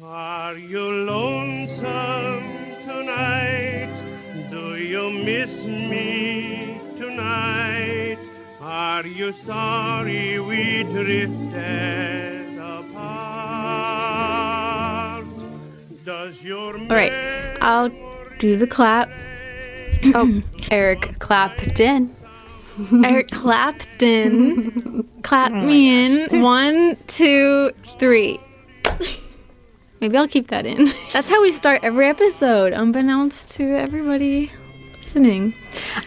Are you lonesome tonight? Do you miss me tonight? Are you sorry we drifted apart? Does your All right, I'll do the clap. Oh, Eric Clapton. Eric Clapton. Clap me in. 1, 2, 3. Maybe I'll keep that in. That's how we start every episode, unbeknownst to everybody listening.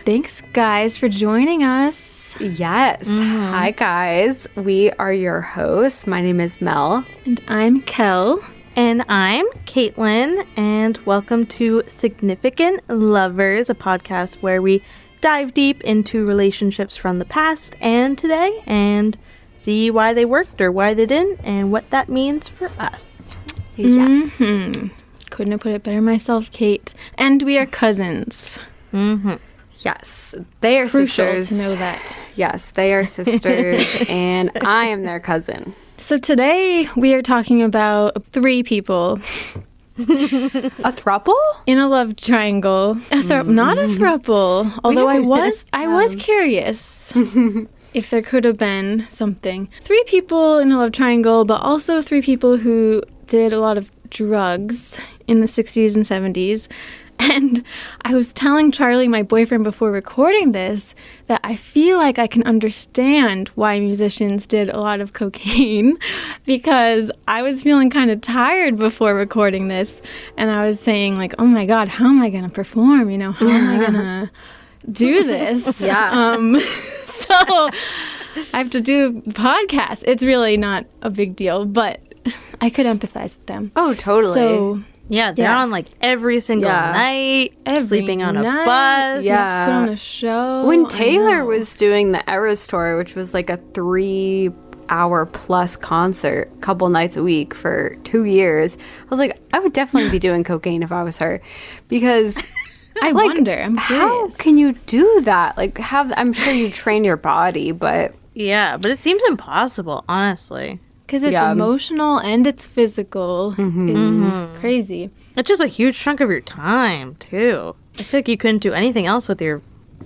Thanks, guys, for joining us. Yes. Hi, guys. We are your hosts. My name is Mel. And I'm Kel. And I'm Caitlin, and welcome to Significant Lovers, a podcast where we dive deep into relationships from the past and today and see why they worked or why they didn't and what that means for us. Yes. Couldn't have put it better myself, Kate. And we are cousins. Yes. They are Crucial sisters. to know that. Yes, they are sisters, and I am their cousin. So today we are talking about 3 people A throuple? in a love triangle. Not a throuple. Although I was curious if there could have been something. 3 people in a love triangle, but also 3 people who did a lot of drugs in the 60s and 70s. And I was telling Charlie, my boyfriend, before recording this, that I feel like I can understand why musicians did a lot of cocaine, because I was feeling kind of tired before recording this. And I was saying, like, oh my God, how am I going to perform? You know, how am I going to do this? Yeah. So I have to do the podcast. It's really not a big deal, but I could empathize with them. Oh, totally. So Yeah, they're Yeah. on like every single night, Every sleeping on a night. bus. Yeah. Put on a show. When I Taylor know. was doing the Eras tour, which was like a 3-hour plus concert, a couple nights a week for 2 years, I was like, I would definitely be doing cocaine if I was her, because I like, wonder. I'm how curious. can you do that? Like, I'm sure you train your body, but Yeah, but it seems impossible, honestly. Because it's Yeah. emotional and it's physical. It's crazy. It's just a huge chunk of your time, too. I feel like you couldn't do anything else with your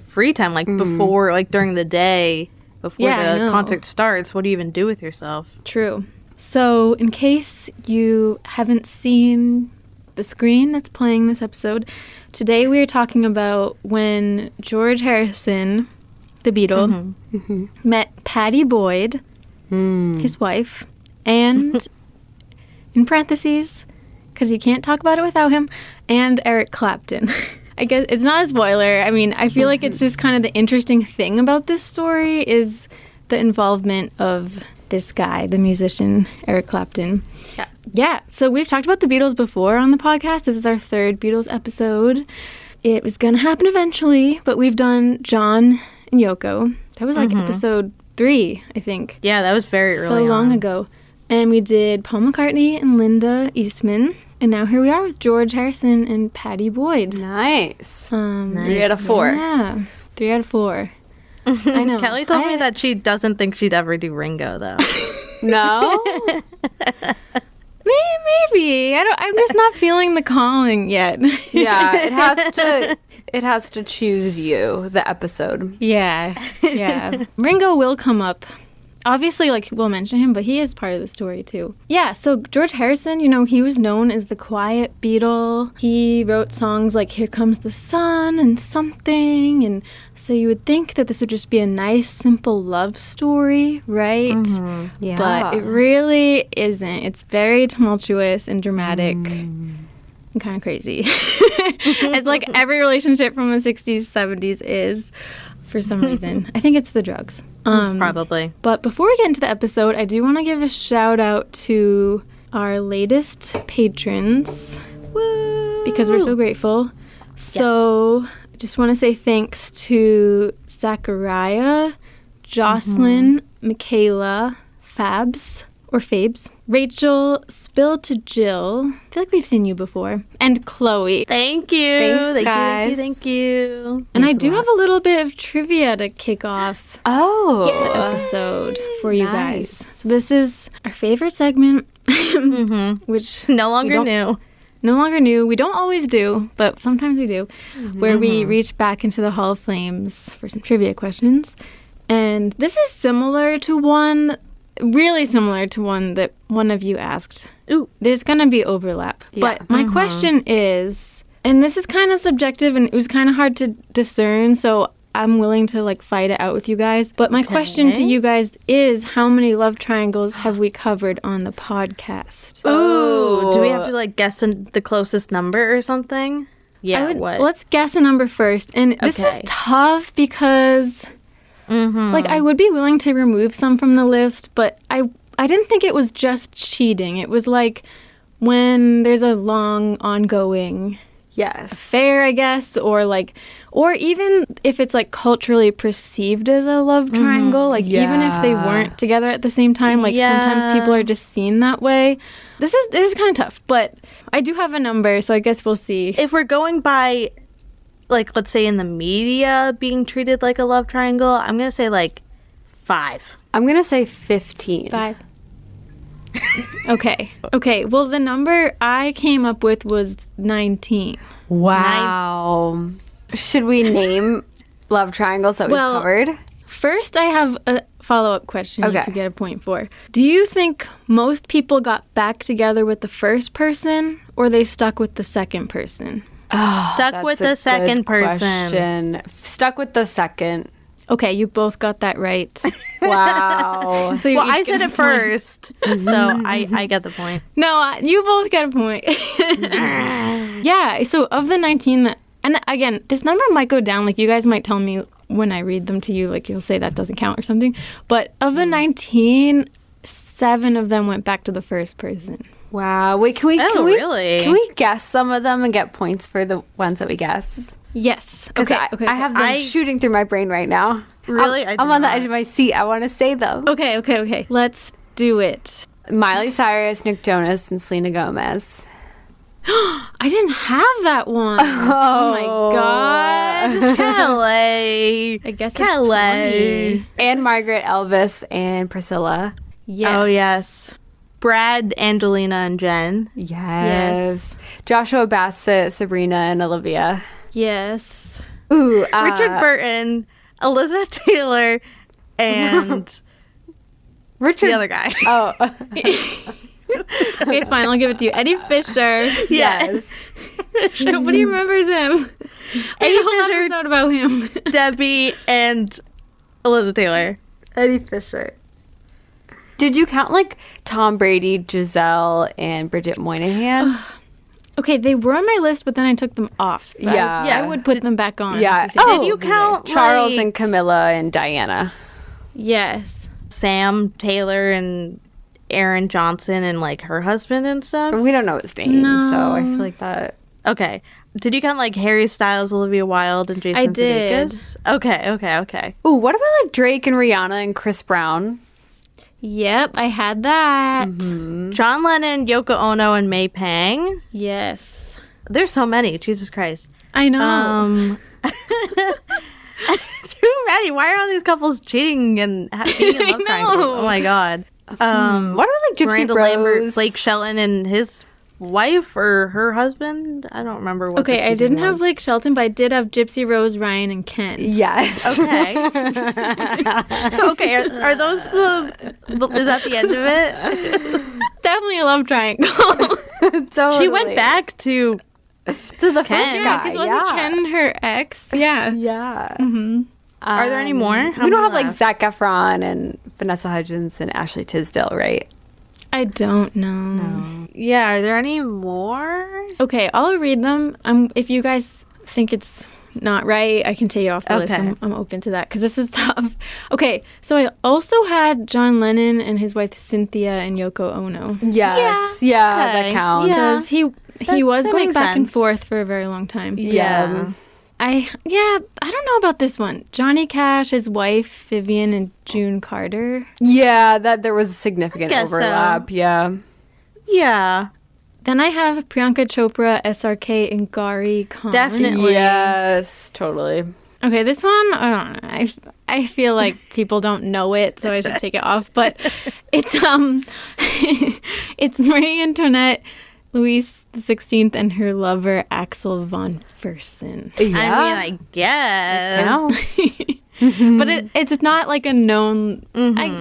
free time, like before, like during the day, before Yeah, I the know. concert starts. What do you even do with yourself? True. So, in case you haven't seen the screen that's playing this episode, today we are talking about when George Harrison, the Beatle, met Pattie Boyd, his wife, and in parentheses, because you can't talk about it without him, and Eric Clapton. I guess it's not a spoiler. I mean, I feel like it's just kind of the interesting thing about this story is the involvement of this guy, the musician, Eric Clapton. Yeah. So we've talked about the Beatles before on the podcast. This is our 3rd Beatles episode. It was going to happen eventually, but we've done John and Yoko. That was like episode 3, I think. Yeah, that was very early So long on. ago. And we did Paul McCartney and Linda Eastman. And now here we are with George Harrison and Pattie Boyd. nice. 3 out of 4. Yeah, 3 out of 4. I know. Kelly told me that she doesn't think she'd ever do Ringo, though. No? Maybe. I'm just not feeling the calling yet. Yeah, it has to choose you, the episode. Yeah. Ringo will come up. Obviously, like, we'll mention him, but he is part of the story, too. Yeah, so George Harrison, you know, he was known as the Quiet Beatle. He wrote songs like Here Comes the Sun and Something, and so you would think that this would just be a nice, simple love story, right? Yeah. But it really isn't. It's very tumultuous and dramatic. And kind of crazy. It's like every relationship from the 60s, 70s is, for some reason. I think it's the drugs. Probably. But before we get into the episode, I do want to give a shout out to our latest patrons. Woo! Because we're so grateful. So I just want to say thanks to Zachariah, Jocelyn, Michaela, Fabs, or Fabes, Rachel, Spill to Jill, I feel like we've seen you before, and Chloe. Thank you. Thanks, guys. Thank you. And I Thanks a do lot. have a little bit of trivia to kick off Oh. the episode for you Nice. guys. So this is our favorite segment which No longer don't- new. no longer new. We don't always do, but sometimes we do, where we reach back into the Hall of Flames for some trivia questions. And this is similar to one, really similar to one that one of you asked. Ooh. There's going to be overlap. Yeah. But my question is, and this is kind of subjective and it was kind of hard to discern, so I'm willing to like fight it out with you guys. But my question to you guys is, how many love triangles have we covered on the podcast? Ooh. Do we have to like guess the closest number or something? Yeah, what? Let's guess a number first. And this was Okay. tough because like I would be willing to remove some from the list, but I didn't think it was just cheating. It was like when there's a long ongoing Yes. affair, I guess, or even if it's like culturally perceived as a love triangle, like even if they Yeah. weren't together at the same time, like sometimes Yeah. people are just seen that way. This is kind of tough, but I do have a number, so I guess we'll see. If we're going by, like, let's say in the media being treated like a love triangle, I'm going to say like 5. I'm going to say 15. 5. Okay. Well, the number I came up with was 19. Wow. Should we name love triangles that we've Well, covered? First, I have a follow-up question you Okay. could get a point for. Do you think most people got back together with the first person, or they stuck with the second person? Stuck with the That's a second good person. question. Stuck with the second. Okay, you both got that right. Wow. So you Well, each I get said a it point. first, so I get the point. No, you both get a point. Yeah, so of the 19 that, and again, this number might go down. Like, you guys might tell me when I read them to you, like, you'll say that doesn't count or something. But of the 19, 7 of them went back to the first person. Wow. Wait, can we really? Can we guess some of them and get points for the ones that we guess? Yes. Because Okay. I have them shooting through my brain right now. Really? I I'm did on the not. edge of my seat. I want to say them. Okay. Let's do it. Miley Cyrus, Nick Jonas, and Selena Gomez. I didn't have that one. Oh my God. Kelly. I guess Kelly. it's 20. And Margaret, Elvis, and Priscilla. Yes. Oh, yes. Brad, Angelina, and Jen. Yes. Joshua Bassett, Sabrina, and Olivia. Yes. Ooh, Richard Burton, Elizabeth Taylor, and Richard. the other guy. Oh, Okay, fine. I'll give it to you. Eddie Fisher. yes. Nobody remembers him. Eddie A whole Fisher, episode about him. Debbie, and Elizabeth Taylor. Eddie Fisher. Did you count like Tom Brady, Giselle, and Bridget Moynihan? Okay, they were on my list, but then I took them off. But Yeah. I would put them back on. Yeah. if you think Oh, Did you they'd be count Charles like, and Camilla and Diana. good. Yes. Sam Taylor and Aaron Johnson and like her husband and stuff? We don't know his name, No. so I feel like that. Okay. Did you count like Harry Styles, Olivia Wilde, and Jason I did. Sudeikis? Okay. Ooh, what about like Drake and Rihanna and Chris Brown? Yep, I had that. John Lennon, Yoko Ono, and May Pang. Yes. There's so many. Jesus Christ. I know. Too many. Why are all these couples cheating and being in love I triangles? know. Oh my god. What about like Gypsy Miranda Bros? Lambert, Blake Shelton, and his wife or her husband. I don't remember what. the Okay, I cheating didn't have was. Blake Shelton, but I did have Gypsy Rose, Ryan, and Ken. Yes. Okay. Okay. Are those the? Is that the end of it? Definitely a love triangle. Totally. She went back to. to the Ken. first Yeah, guy. because wasn't Ken her ex? Yeah. Yeah. Are there any more? How We don't many have like left? Zac Efron and Vanessa Hudgens and Ashley Tisdale, right? I don't know. Yeah. Are there any more? Okay, I'll read them. If you guys think it's not right, I can take it off the list. Okay. I'm open to that because this was tough. Okay, so I also had John Lennon and his wife Cynthia and Yoko Ono. Yes. Yeah, okay. that counts. Yeah. Because he was that going makes back and sense. forth for a very long time. Yeah. I don't know about this one. Johnny Cash, his wife Vivian, and June Carter. Yeah, that there was a significant guess so. overlap. Yeah. Yeah. Then I have Priyanka Chopra, SRK, and Gary Khan. Definitely. Yes, totally. Okay, this one, I don't know. I feel like people don't know it, so I should take it off. But it's it's Marie Antoinette, Louis XVI, and her lover Axel von Fersen. Yeah. I mean, I guess. But it's not like a known.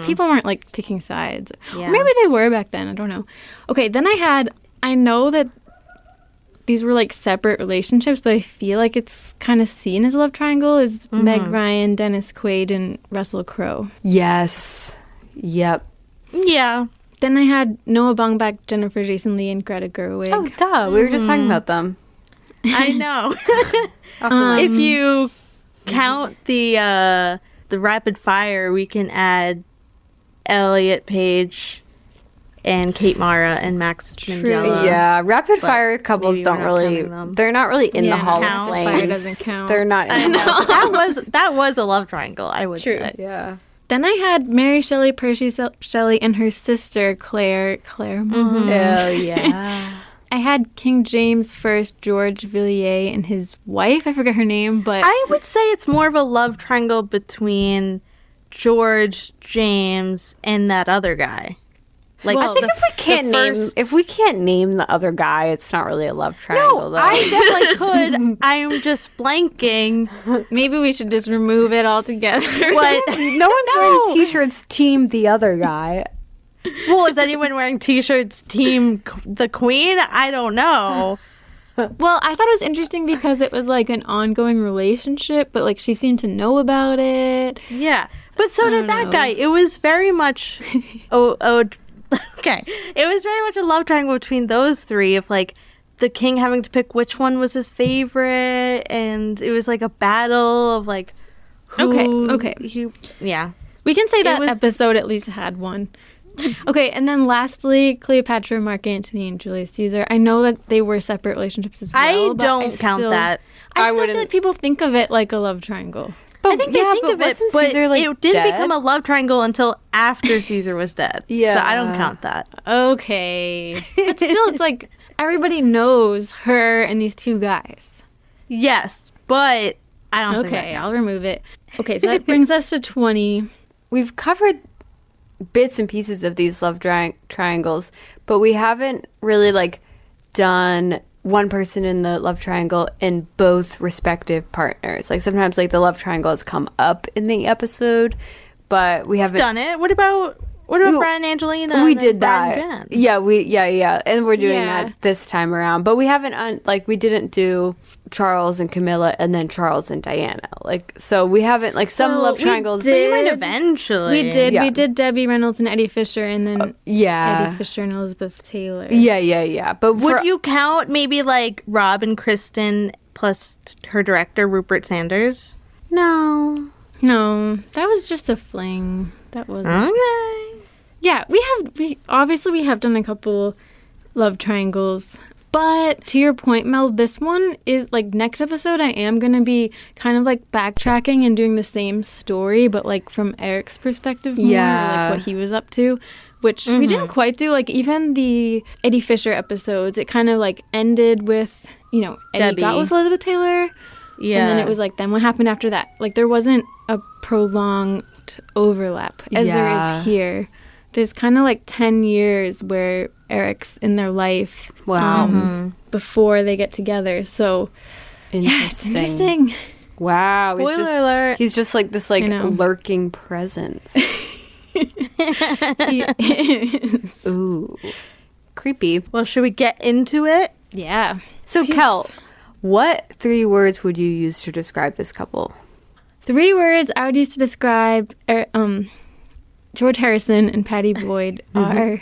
People weren't like picking sides. Yeah. Or maybe they were back then. I don't know. Okay, then I know that these were like separate relationships, but I feel like it's kind of seen as a love triangle. Is Meg Ryan, Dennis Quaid, and Russell Crowe. Yes. Yep. Yeah. Then I had Noah Baumbach, Jennifer Jason Leigh, and Greta Gerwig. Oh, duh. We were just talking about them. I know. If you count the rapid fire, we can add Elliot Page and Kate Mara and Max Minghella. Yeah, rapid fire couples maybe don't we're not really. counting them. They're not really in the Hall count. of Flames. Fire doesn't count. They're not. I know. That was a love triangle, I would say. Yeah. Then I had Mary Shelley, Percy Shelley, and her sister Claremont. Oh yeah. I had King James I, George Villiers, and his wife. I forget her name, but I would say it's more of a love triangle between George, James, and that other guy. Like, Well, I think if we can't name the other guy, it's not really a love triangle. No, though. I definitely could. I'm just blanking. maybe we should just remove it altogether. What? No one's wearing T-shirts. Team the other guy. Well, is anyone wearing T-shirts Team the Queen? I don't know. Well, I thought it was interesting because it was like an ongoing relationship, but like she seemed to know about it. Yeah, but so did that know. guy. It was very much, okay. It was very much a love triangle between those three of like the king having to pick which one was his favorite, and it was like a battle of like. Okay. Yeah. We can say that was- episode at least had one. Okay, and then lastly, Cleopatra, Mark Antony, and Julius Caesar. I know that they were separate relationships as well. I but don't count that. I still feel wouldn't- like people think of it like a love triangle. I think they think but of it, wasn't but Caesar, like, it didn't dead? become a love triangle until after Caesar was dead. Yeah. So I don't count that. Okay. But still, it's like everybody knows her and these two guys. Yes, but I don't think Okay, that I'll counts. remove it. Okay, so that brings us to 20. We've covered bits and pieces of these love triangles, but we haven't really like done one person in the love triangle and both respective partners. Like sometimes like the love triangle has come up in the episode, but we haven't Done it. What about Brad and Angelina? we and then did Brad that. and Jen? Yeah, and we're doing Yeah. that this time around. But we haven't we didn't do Charles and Camilla and then Charles and Diana. Like so we haven't like some Well, love we triangles. So you might did- eventually. We did. Yeah. We did Debbie Reynolds and Eddie Fisher, and then Yeah. Eddie Fisher and Elizabeth Taylor. Yeah. But Would you count maybe like Rob and Kristen plus her director Rupert Sanders? No. No, that was just a fling. That wasn't. Okay. Yeah, we obviously have done a couple love triangles. But to your point, Mel, this one is like next episode I am going to be kind of like backtracking and doing the same story, but like from Eric's perspective more, or, Yeah. like what he was up to, which we didn't quite do. Like even the Eddie Fisher episodes, it kind of like ended with, Eddie Debbie. got with Elizabeth Taylor. Yeah. And then it was like, then what happened after that? Like there wasn't a prolonged overlap as there Yeah. is here. There's kind of like 10 years where Eric's in their life Wow. before they get together. So, yeah, it's interesting. Wow. Spoiler alert. He's just like this like I know. lurking presence. He is. Ooh. Creepy. Well, should we get into it? Yeah. So Kel, what 3 words would you use to describe this couple? 3 words I would use to describe George Harrison and Pattie Boyd are...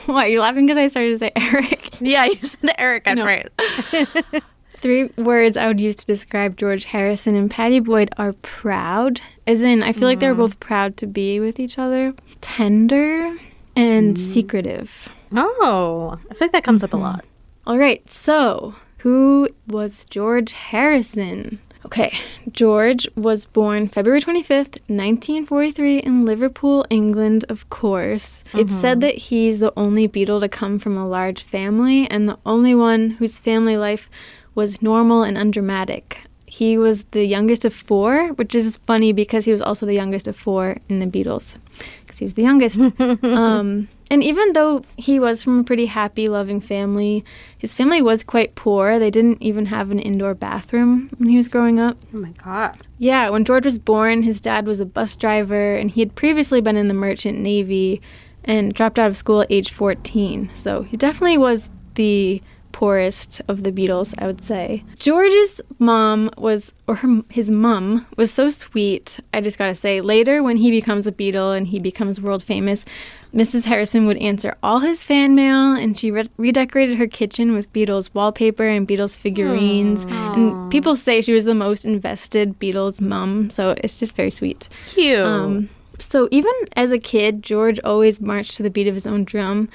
What, are you laughing because I started to say Eric? Yeah, you said Eric at No. first. 3 words I would use to describe George Harrison and Pattie Boyd are proud. As in, I feel like they're both proud to be with each other. Tender and secretive. Oh, I feel like that comes up a lot. All right, so who was George Harrison? Okay, George was born February 25th, 1943 in Liverpool, England, of course. It's said that he's the only Beatle to come from a large family and the only one whose family life was normal and undramatic. he was the youngest of 4, which is funny because he was also the youngest of 4 in the Beatles, because he was the youngest. And even though he was from a pretty happy, loving family, his family was quite poor. They didn't even have an indoor bathroom when he was growing up. Oh, my God. Yeah, when George was born, his dad was a bus driver, and he had previously been in the Merchant Navy and dropped out of school at age 14. So he definitely was the poorest of the Beatles, I would say. George's mom was, his mom was so sweet, I just gotta say. Later, when he becomes a Beatle and he becomes world famous, Mrs. Harrison would answer all his fan mail, and she redecorated her kitchen with Beatles wallpaper and Beatles figurines. Aww. And people say she was the most invested Beatles mom, so it's just very sweet. Cute. So even as a kid, George always marched to the beat of his own drum.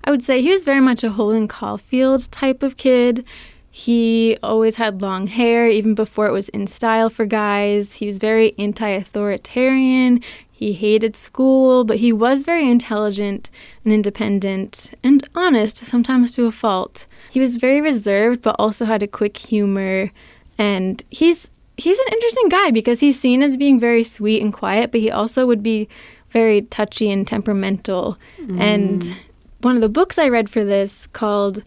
I would say he was very much a Holden Caulfield type of kid. He always had long hair, even before it was in style for guys. He was very anti-authoritarian. He hated school, but he was very intelligent and independent and honest, sometimes to a fault. He was very reserved, but also had a quick humor. And he's an interesting guy because he's seen as being very sweet and quiet, but he also would be very touchy and temperamental. And one of the books I read for this, called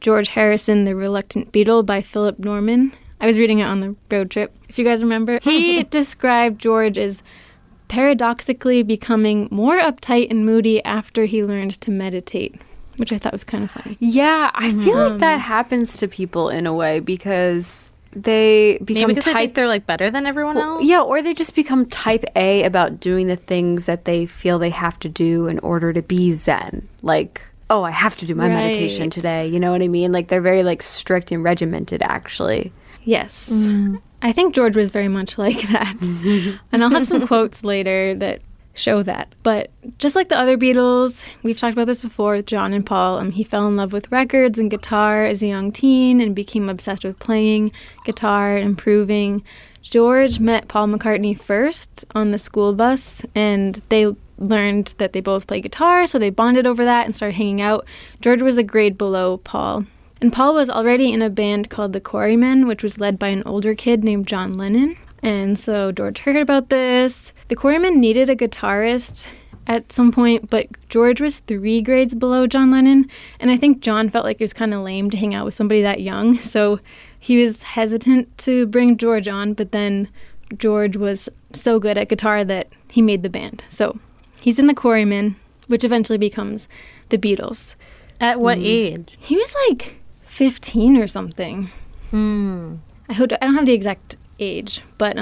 George Harrison, The Reluctant Beatle by Philip Norman. I was reading it on the road trip, if you guys remember. He described George as paradoxically becoming more uptight and moody after he learned to meditate, which I thought was kind of funny. Yeah, I feel like that happens to people in a way because they become Maybe because I think they're like better than everyone else. Yeah, or they just become type A about doing the things that they feel they have to do in order to be zen. Like, oh, I have to do my meditation today. You know what I mean? Like, they're very like strict and regimented, actually. Yes. I think George was very much like that. And I'll have some quotes later that show that. But just like the other Beatles, we've talked about this before with John and Paul, he fell in love with records and guitar as a young teen and became obsessed with playing guitar and improving. George met Paul McCartney first on the school bus, and they learned that they both play guitar, so they bonded over that and started hanging out. George was a grade below Paul. And Paul was already in a band called the Quarrymen, which was led by an older kid named John Lennon. And so George heard about this. The Quarrymen needed a guitarist at some point, but George was 3 grades below John Lennon. And I think John felt like it was kind of lame to hang out with somebody that young. So he was hesitant to bring George on, but then George was so good at guitar that he made the band. So he's in the Quarrymen, which eventually becomes the Beatles. At what age? He was like 15 or something. I don't have the exact age, but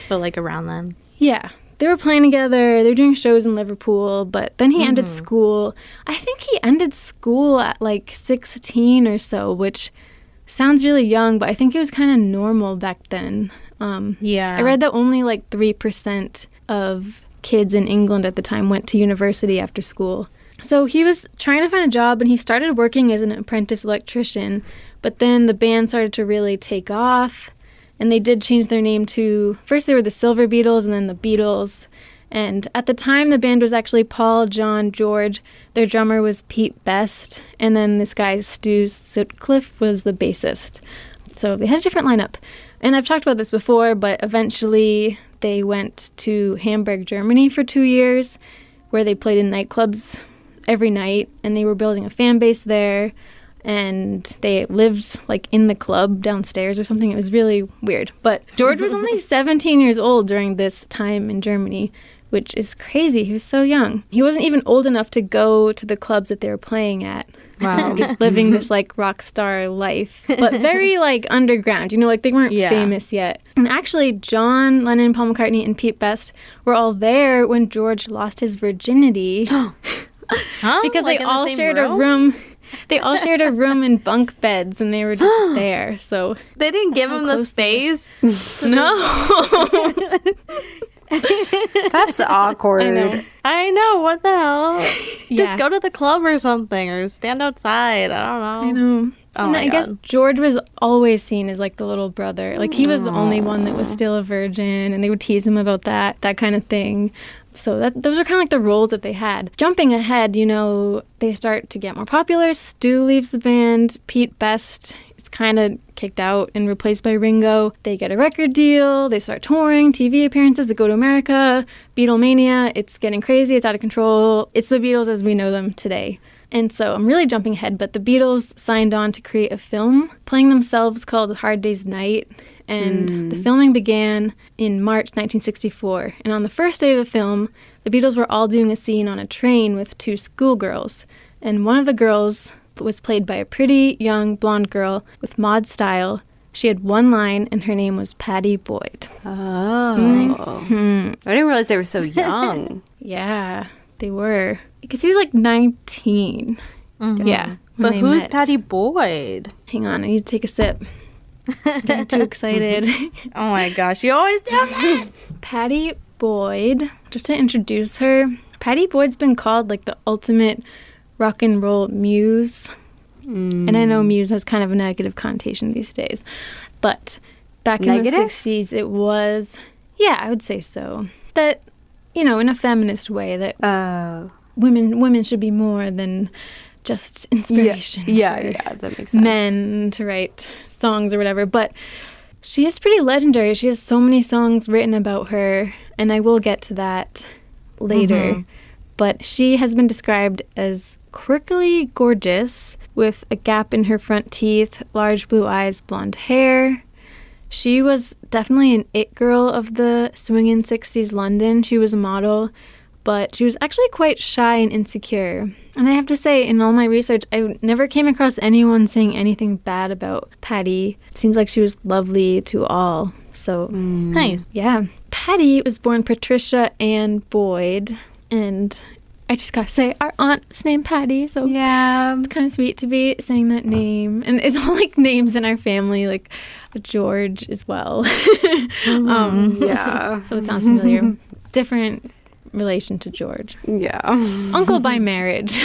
But like around then. yeah, they were playing together. They were doing shows in Liverpool, but then he ended school. I think he ended school at like 16 or so, which sounds really young, but I think it was kind of normal back then. Yeah. I read that only like 3% of kids in England at the time went to university after school. So he was trying to find a job, and he started working as an apprentice electrician, but then the band started to really take off, and they did change their name to, first they were the Silver Beatles and then the Beatles, and at the time the band was actually Paul, John, George, their drummer was Pete Best, and then this guy Stu Sutcliffe was the bassist. So they had a different lineup. And I've talked about this before, but eventually they went to Hamburg, Germany for 2 years, where they played in nightclubs every night, and they were building a fan base there, and they lived like in the club downstairs or something. It was really weird. But George was only 17 years old during this time in Germany, which is crazy. He was so young. He wasn't even old enough to go to the clubs that they were playing at. Wow. Just living this like rock star life, but very like underground, like they weren't famous yet. And actually John Lennon, Paul McCartney, and Pete Best were all there when George lost his virginity. Because like they all shared a room. They all shared a room in bunk beds, and they were just there. So they didn't give him the space. No. That's awkward. I know. What the hell? Yeah. Just go to the club or something, or stand outside. I don't know. I know. Oh, and I guess George was always seen as like the little brother. Like he was the only one that was still a virgin, and they would tease him about that kind of thing. So those are kind of like the roles that they had. Jumping ahead, they start to get more popular. Stu leaves the band. Pete Best is kind of kicked out and replaced by Ringo. They get a record deal, they start touring, TV appearances, they go to America, Beatlemania, it's getting crazy, it's out of control. It's the Beatles as we know them today. And so I'm really jumping ahead, but the Beatles signed on to create a film playing themselves called Hard Day's Night. And the filming began in March 1964. And on the first day of the film, the Beatles were all doing a scene on a train with two schoolgirls. And one of the girls was played by a pretty young blonde girl with mod style. She had one line, and her name was Pattie Boyd. Oh. Nice. I didn't realize they were so young. Yeah, they were. Because he was like 19. Mm-hmm. Yeah. But who's Pattie Boyd? Hang on, I need to take a sip. Getting too excited. Oh my gosh, you always do that. Pattie Boyd, just to introduce her, Pattie Boyd's been called like the ultimate rock and roll muse. And I know muse has kind of a negative connotation these days. But back in the 60s, it was, yeah, I would say so. That, you know, in a feminist way, that women should be more than just inspiration. Yeah, that makes sense. Men to write songs or whatever. But she is pretty legendary. She has so many songs written about her, and I will get to that later. But she has been described as quirkily gorgeous with a gap in her front teeth, large blue eyes, blonde hair. She was definitely an it girl of the swingin' 60s London. She was a model, but she was actually quite shy and insecure. And I have to say, in all my research, I never came across anyone saying anything bad about Pattie. It seems like she was lovely to all. So, nice. Yeah. Pattie was born Patricia Ann Boyd, and I just gotta say, our aunt's named Pattie, so yeah, it's kind of sweet to be saying that name. And it's all like names in our family, like George as well. Yeah. So it sounds familiar. Different relation to George. Yeah. Uncle by marriage.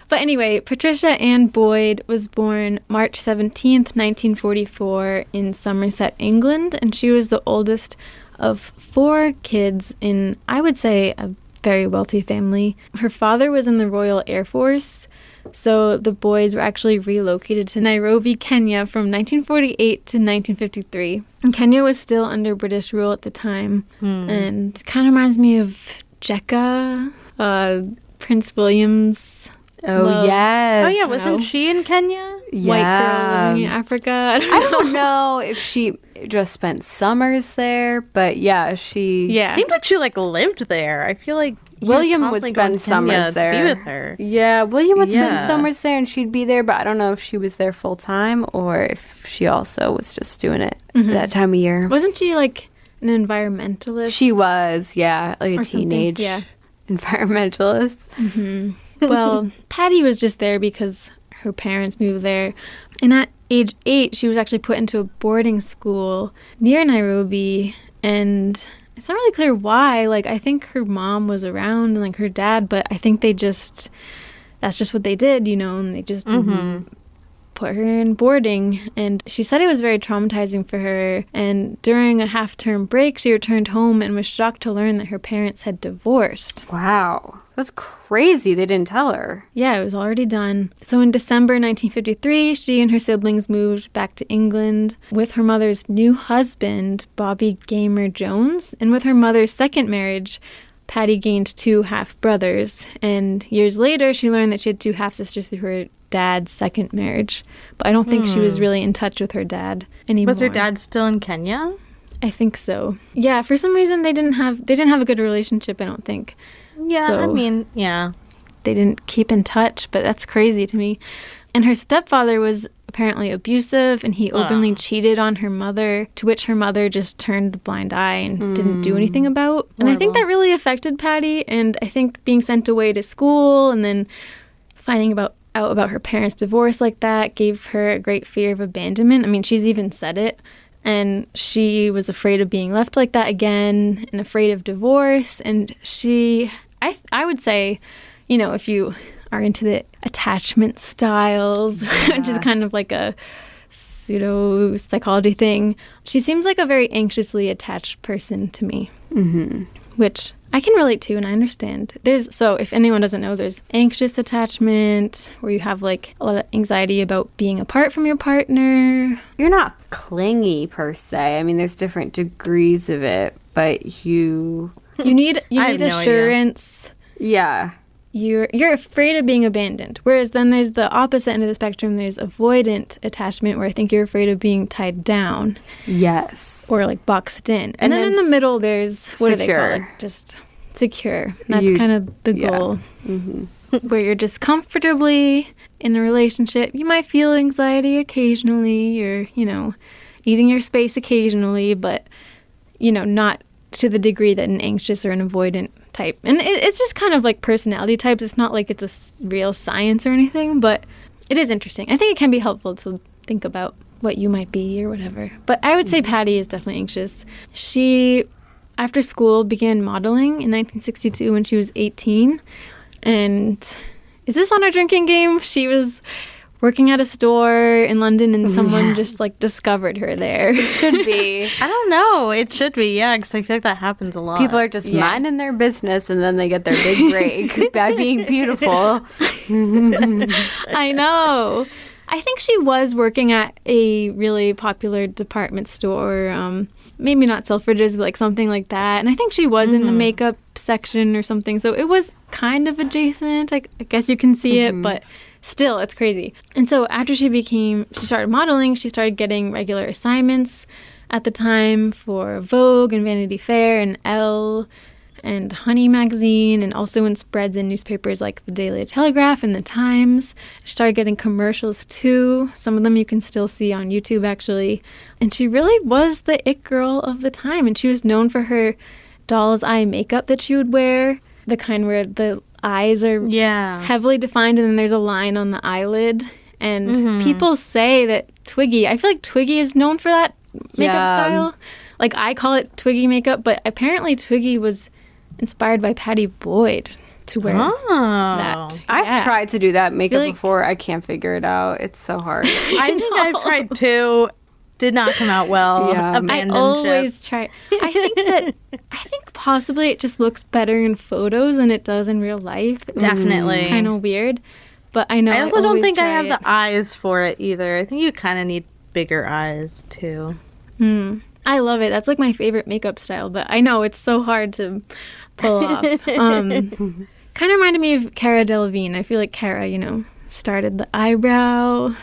But anyway, Patricia Ann Boyd was born March 17th, 1944 in Somerset, England, and she was the oldest of 4 kids in, I would say, a very wealthy family. Her father was in the Royal Air Force, so the Boyds were actually relocated to Nairobi, Kenya from 1948 to 1953. And Kenya was still under British rule at the time, and kind of reminds me of Jekka, Prince William's love. Yes. Oh, yeah, wasn't she in Kenya? Yeah. White girl living in Africa. I don't know if she just spent summers there, but yeah, she... Yeah. Seems like she lived there. I feel like William would spend summers there. To be with her. Yeah, William would spend summers there, and she'd be there, but I don't know if she was there full time or if she also was just doing it that time of year. Wasn't she like an environmentalist? She was, yeah, like a teenage environmentalist. Well, Pattie was just there because her parents moved there. And at age 8, she was actually put into a boarding school near Nairobi, and it's not really clear why. Like, I think her mom was around and, like, her dad, but I think that's just what they did, you know, and they just put her in boarding. And she said it was very traumatizing for her. And during a half-term break, she returned home and was shocked to learn that her parents had divorced. Wow. That's crazy. They didn't tell her. Yeah, it was already done. So in December 1953, she and her siblings moved back to England with her mother's new husband, Bobby Gamer Jones. And with her mother's second marriage, Pattie gained 2 half-brothers. And years later, she learned that she had 2 half-sisters through her dad's second marriage. But I don't think she was really in touch with her dad anymore. Was her dad still in Kenya? I think so. Yeah, for some reason they didn't have a good relationship, I don't think. Yeah, So, I mean, yeah. They didn't keep in touch, but that's crazy to me. And her stepfather was apparently abusive, and he openly cheated on her mother, to which her mother just turned a blind eye and didn't do anything about. And I think that really affected Pattie, and I think being sent away to school and then finding out about her parents' divorce like that gave her a great fear of abandonment. I mean, she's even said it. And she was afraid of being left like that again and afraid of divorce. And I would say, you know, if you are into the attachment styles, which is kind of like a pseudo psychology thing, she seems like a very anxiously attached person to me, which I can relate to, and I understand. So if anyone doesn't know, there's anxious attachment, where you have like a lot of anxiety about being apart from your partner. You're not clingy per se. I mean, there's different degrees of it, but you need I have no assurance. Yeah. You're afraid of being abandoned. Whereas then there's the opposite end of the spectrum. There's avoidant attachment, where I think you're afraid of being tied down. Yes. Or like boxed in. And then in the middle, there's, what do they call it? Just secure. That's kind of the goal. Where you're just comfortably in a relationship. You might feel anxiety occasionally. You're, needing your space occasionally, but, not to the degree that an anxious or an avoidant type. And it's just kind of like personality types. It's not like it's a real science or anything, but it is interesting. I think it can be helpful to think about what you might be or whatever. But I would say Pattie is definitely anxious. She, after school, began modeling in 1962 when she was 18. And is this on our drinking game? She was working at a store in London, and someone just like discovered her there. It should be. I don't know. It should be, yeah, because I feel like that happens a lot. People are just minding their business, and then they get their big break by being beautiful. I know. I think she was working at a really popular department store. Maybe not Selfridges, but like something like that. And I think she was in the makeup section or something. So it was kind of adjacent. I guess you can see it, but still, it's crazy. And so after she started modeling, she started getting regular assignments at the time for Vogue and Vanity Fair and Elle and Honey magazine, and also in spreads in newspapers like the Daily Telegraph and the Times. She started getting commercials too. Some of them you can still see on YouTube, actually. And she really was the it girl of the time. And she was known for her doll's eye makeup that she would wear, the kind where the eyes are heavily defined and then there's a line on the eyelid. And people say that I feel like Twiggy is known for that makeup style. Like, I call it Twiggy makeup, but apparently Twiggy was inspired by Pattie Boyd to wear that. I've tried to do that makeup before. I can't figure it out. It's so hard. I think I've tried too. Did not come out well. I always try. I think possibly it just looks better in photos than it does in real life. Definitely. Kind of weird. But I know I also don't think I have the eyes for it either. I think you kind of need bigger eyes too. I love it. That's like my favorite makeup style, but I know it's so hard to pull off. Kind of reminded me of Cara Delevingne. I feel like Cara, started the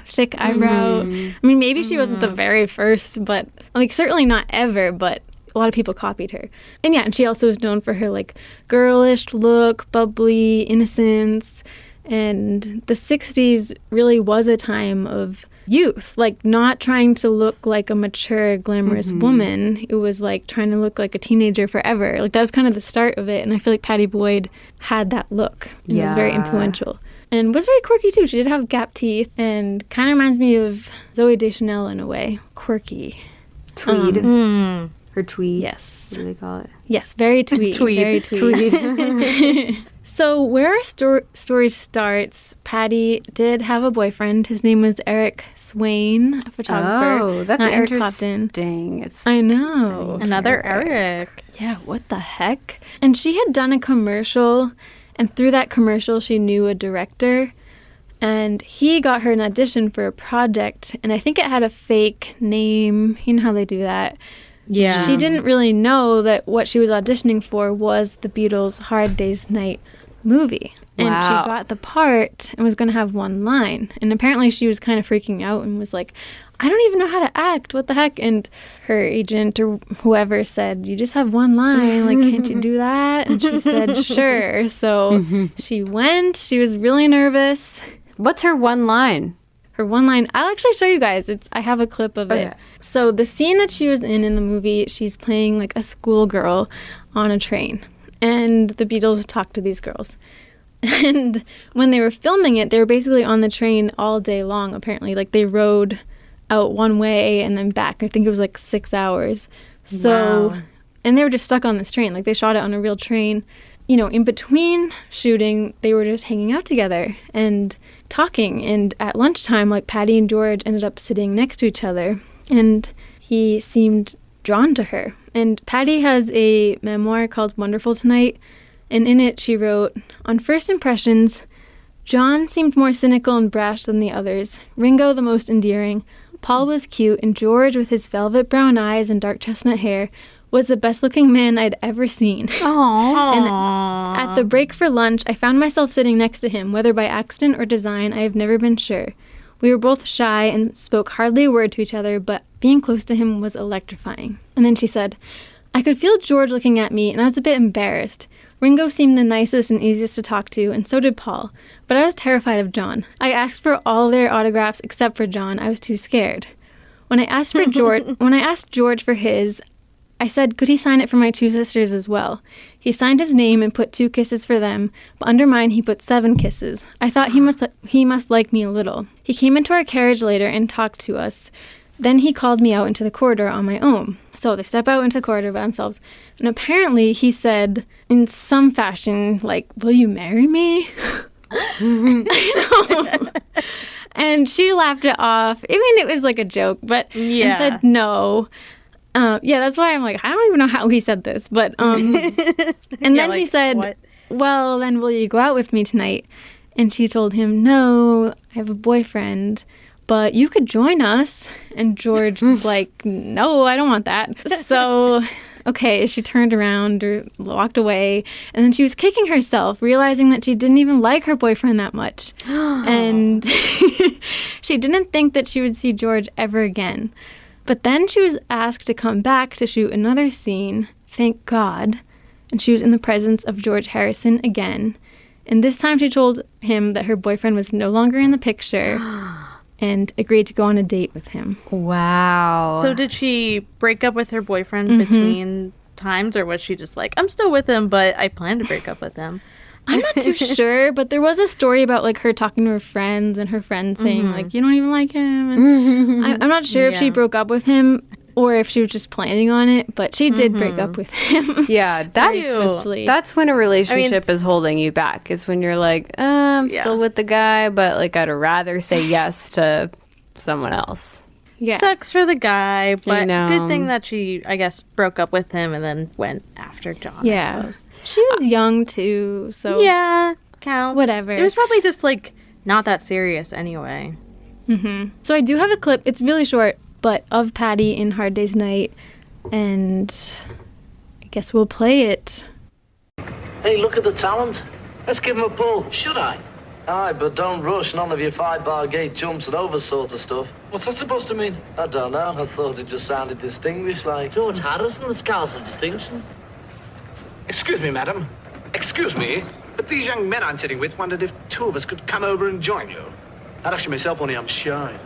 thick eyebrow. I mean, maybe she wasn't the very first, but like certainly not ever, but a lot of people copied her. And she also was known for her like girlish look, bubbly innocence. And the 60s really was a time of youth, like not trying to look like a mature, glamorous woman. It was like trying to look like a teenager forever. Like that was kind of the start of it. And I feel like Pattie Boyd had that look. It was very influential. And was very quirky too. She did have gap teeth and kind of reminds me of Zooey Deschanel in a way. Quirky. Tweed. Her tweed. Yes. What do they call it? Yes, very tweed. Very tweed. So where our story starts, Pattie did have a boyfriend. His name was Eric Swain, a photographer. Oh, that's Eric interesting. Clapton. I know. Another Eric. Yeah, what the heck? And she had done a commercial, and through that commercial, she knew a director. And he got her an audition for a project, and I think it had a fake name. You know how they do that. Yeah. She didn't really know that what she was auditioning for was the Beatles' Hard Day's Night movie. And she got the part and was going to have one line. And apparently she was kind of freaking out and was like, I don't even know how to act. What the heck? And her agent or whoever said, you just have one line. Like, can't you do that? And she said, sure. So she went. She was really nervous. What's her one line? Her one line, I'll actually show you guys. I have a clip of it. So the scene that she was in the movie, she's playing like a schoolgirl on a train. And the Beatles talked to these girls. And when they were filming it, they were basically on the train all day long, apparently. Like they rode out one way and then back. I think it was like 6 hours. So, and they were just stuck on this train. Like they shot it on a real train. In between shooting, they were just hanging out together and talking. And at lunchtime, like Pattie and George ended up sitting next to each other. And he seemed drawn to her. And Pattie has a memoir called Wonderful Tonight, and in it she wrote, "On first impressions, John seemed more cynical and brash than the others, Ringo the most endearing, Paul was cute, and George, with his velvet brown eyes and dark chestnut hair, was the best-looking man I'd ever seen." Aww. And at the break for lunch, I found myself sitting next to him, whether by accident or design, I have never been sure. We were both shy and spoke hardly a word to each other, but being close to him was electrifying. And then she said, "I could feel George looking at me, and I was a bit embarrassed. Ringo seemed the nicest and easiest to talk to, and so did Paul. But I was terrified of John. I asked for all their autographs except for John. I was too scared. When I asked George for his, I said, could he sign it for my 2 sisters as well? He signed his name and put 2 kisses for them, but under mine he put 7 kisses. I thought he must like me a little. He came into our carriage later and talked to us. Then he called me out into the corridor on my own." So they step out into the corridor by themselves. And apparently he said in some fashion, like, "Will you marry me?" I know. And she laughed it off. I mean, it was like a joke, but and said no. Yeah, that's why I'm like, I don't even know how he said this. But and then he said, "What? Well, then will you go out with me tonight?" And she told him, "No, I have a boyfriend, but you could join us." And George was like, "No, I don't want that." So, okay, she turned around or walked away, and then she was kicking herself, realizing that she didn't even like her boyfriend that much. And she didn't think that she would see George ever again. But then she was asked to come back to shoot another scene, thank God, and she was in the presence of George Harrison again. And this time she told him that her boyfriend was no longer in the picture and agreed to go on a date with him. Wow. So did she break up with her boyfriend between times, or was she just like, I'm still with him, but I plan to break up with him? I'm not too sure, but there was a story about like her talking to her friends and her friends saying like, you don't even like him. And I'm not sure if she broke up with him or if she was just planning on it, but she did break up with him. Yeah, that's when a relationship is holding you back, is when you're like, I'm still with the guy, but like I'd rather say yes to someone else. Yeah. Sucks for the guy, but good thing that she, I guess, broke up with him and then went after John, I suppose. She was young too, so... Yeah, counts. Whatever. It was probably just, like, not that serious anyway. So I do have a clip, it's really short, but of Pattie in Hard Day's Night, and I guess we'll play it. Hey, look at the talent. Let's give him a pull. Should I? Aye, but don't rush none of your 5-bar gate jumps and over sort of stuff. What's that supposed to mean? I don't know. I thought it just sounded distinguished, like... George Harrison, the Scars of Distinction. Excuse me, madam. Excuse me, but these young men I'm sitting with wondered if 2 of us could come over and join you. I'd actually myself, only I'm shy.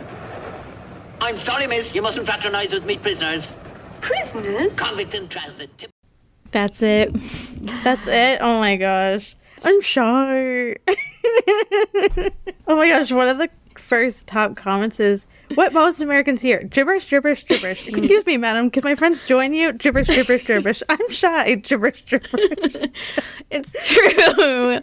I'm sorry, miss. You mustn't fraternize with meat prisoners. Prisoners? Convict in transit. That's it. That's it? Oh my gosh. I'm shy. Oh my gosh, one of the first top comments is, what most Americans hear? Gibberish, gibberish, gibberish. Excuse me, madam, can my friends join you? Gibberish, gibberish, gibberish. I'm shy. Gibberish, gibberish. It's true.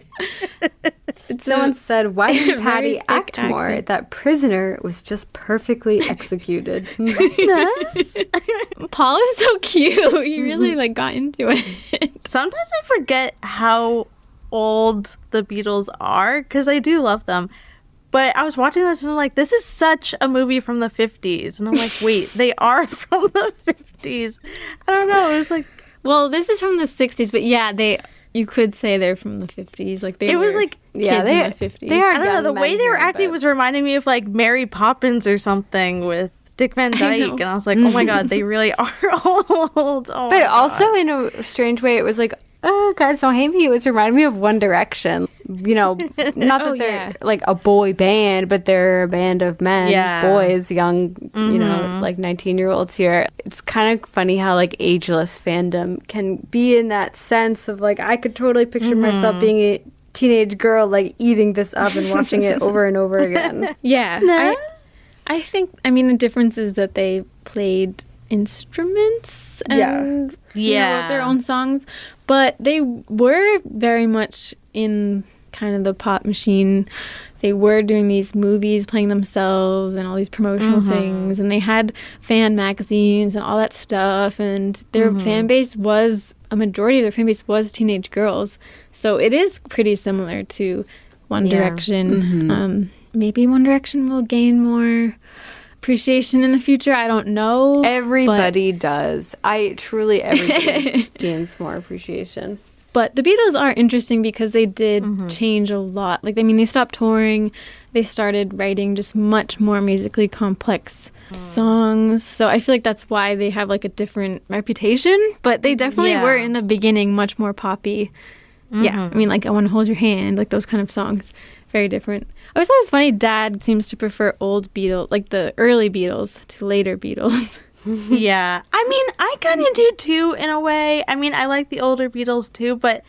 Someone said, why did Pattie thick act more? accent. That prisoner was just perfectly executed. Paul is so cute. He really like got into it. Sometimes I forget how old the Beatles are, because I do love them. But I was watching this and I'm like, this is such a movie from the 50s. And I'm like, wait, they are from the 50s. I don't know. It was like... Well, this is from the 60s, but yeah, you could say they're from the 50s. Like they were like... kids in the 50s. They are I don't know. The way they were acting was reminding me of like Mary Poppins or something with Dick Van Dyke. And I was like, oh my God, they really are old. Oh but also in a strange way, it was like, oh, guys, don't hate me. It was reminding me of One Direction. You know, not that they're like a boy band, but they're a band of men, boys, young, you know, like 19-year-olds here. It's kind of funny how like ageless fandom can be in that sense of like, I could totally picture myself being a teenage girl, like eating this up and watching it over and over again. Yeah. I think, I mean, the difference is that they played instruments and you know, wrote their own songs, but they were very much in kind of the pop machine they were doing these movies, playing themselves and all these promotional things, and they had fan magazines and all that stuff, and their fan base was, a majority of their fan base was teenage girls. So it is pretty similar to One Direction. Maybe One Direction will gain more appreciation in the future. I don't know. Everybody does. Everybody gains more appreciation. But the Beatles are interesting because they did change a lot. Like, I mean, they stopped touring. They started writing just much more musically complex songs. So I feel like that's why they have, like, a different reputation. But they definitely were, in the beginning, much more poppy. Yeah, I mean, like, I Want to Hold Your Hand, like, those kind of songs. Very different. I always thought it was funny, Dad seems to prefer old Beatles, like the early Beatles, to later Beatles. Yeah. I mean, I kind of do too, in a way. I mean, I like the older Beatles too, but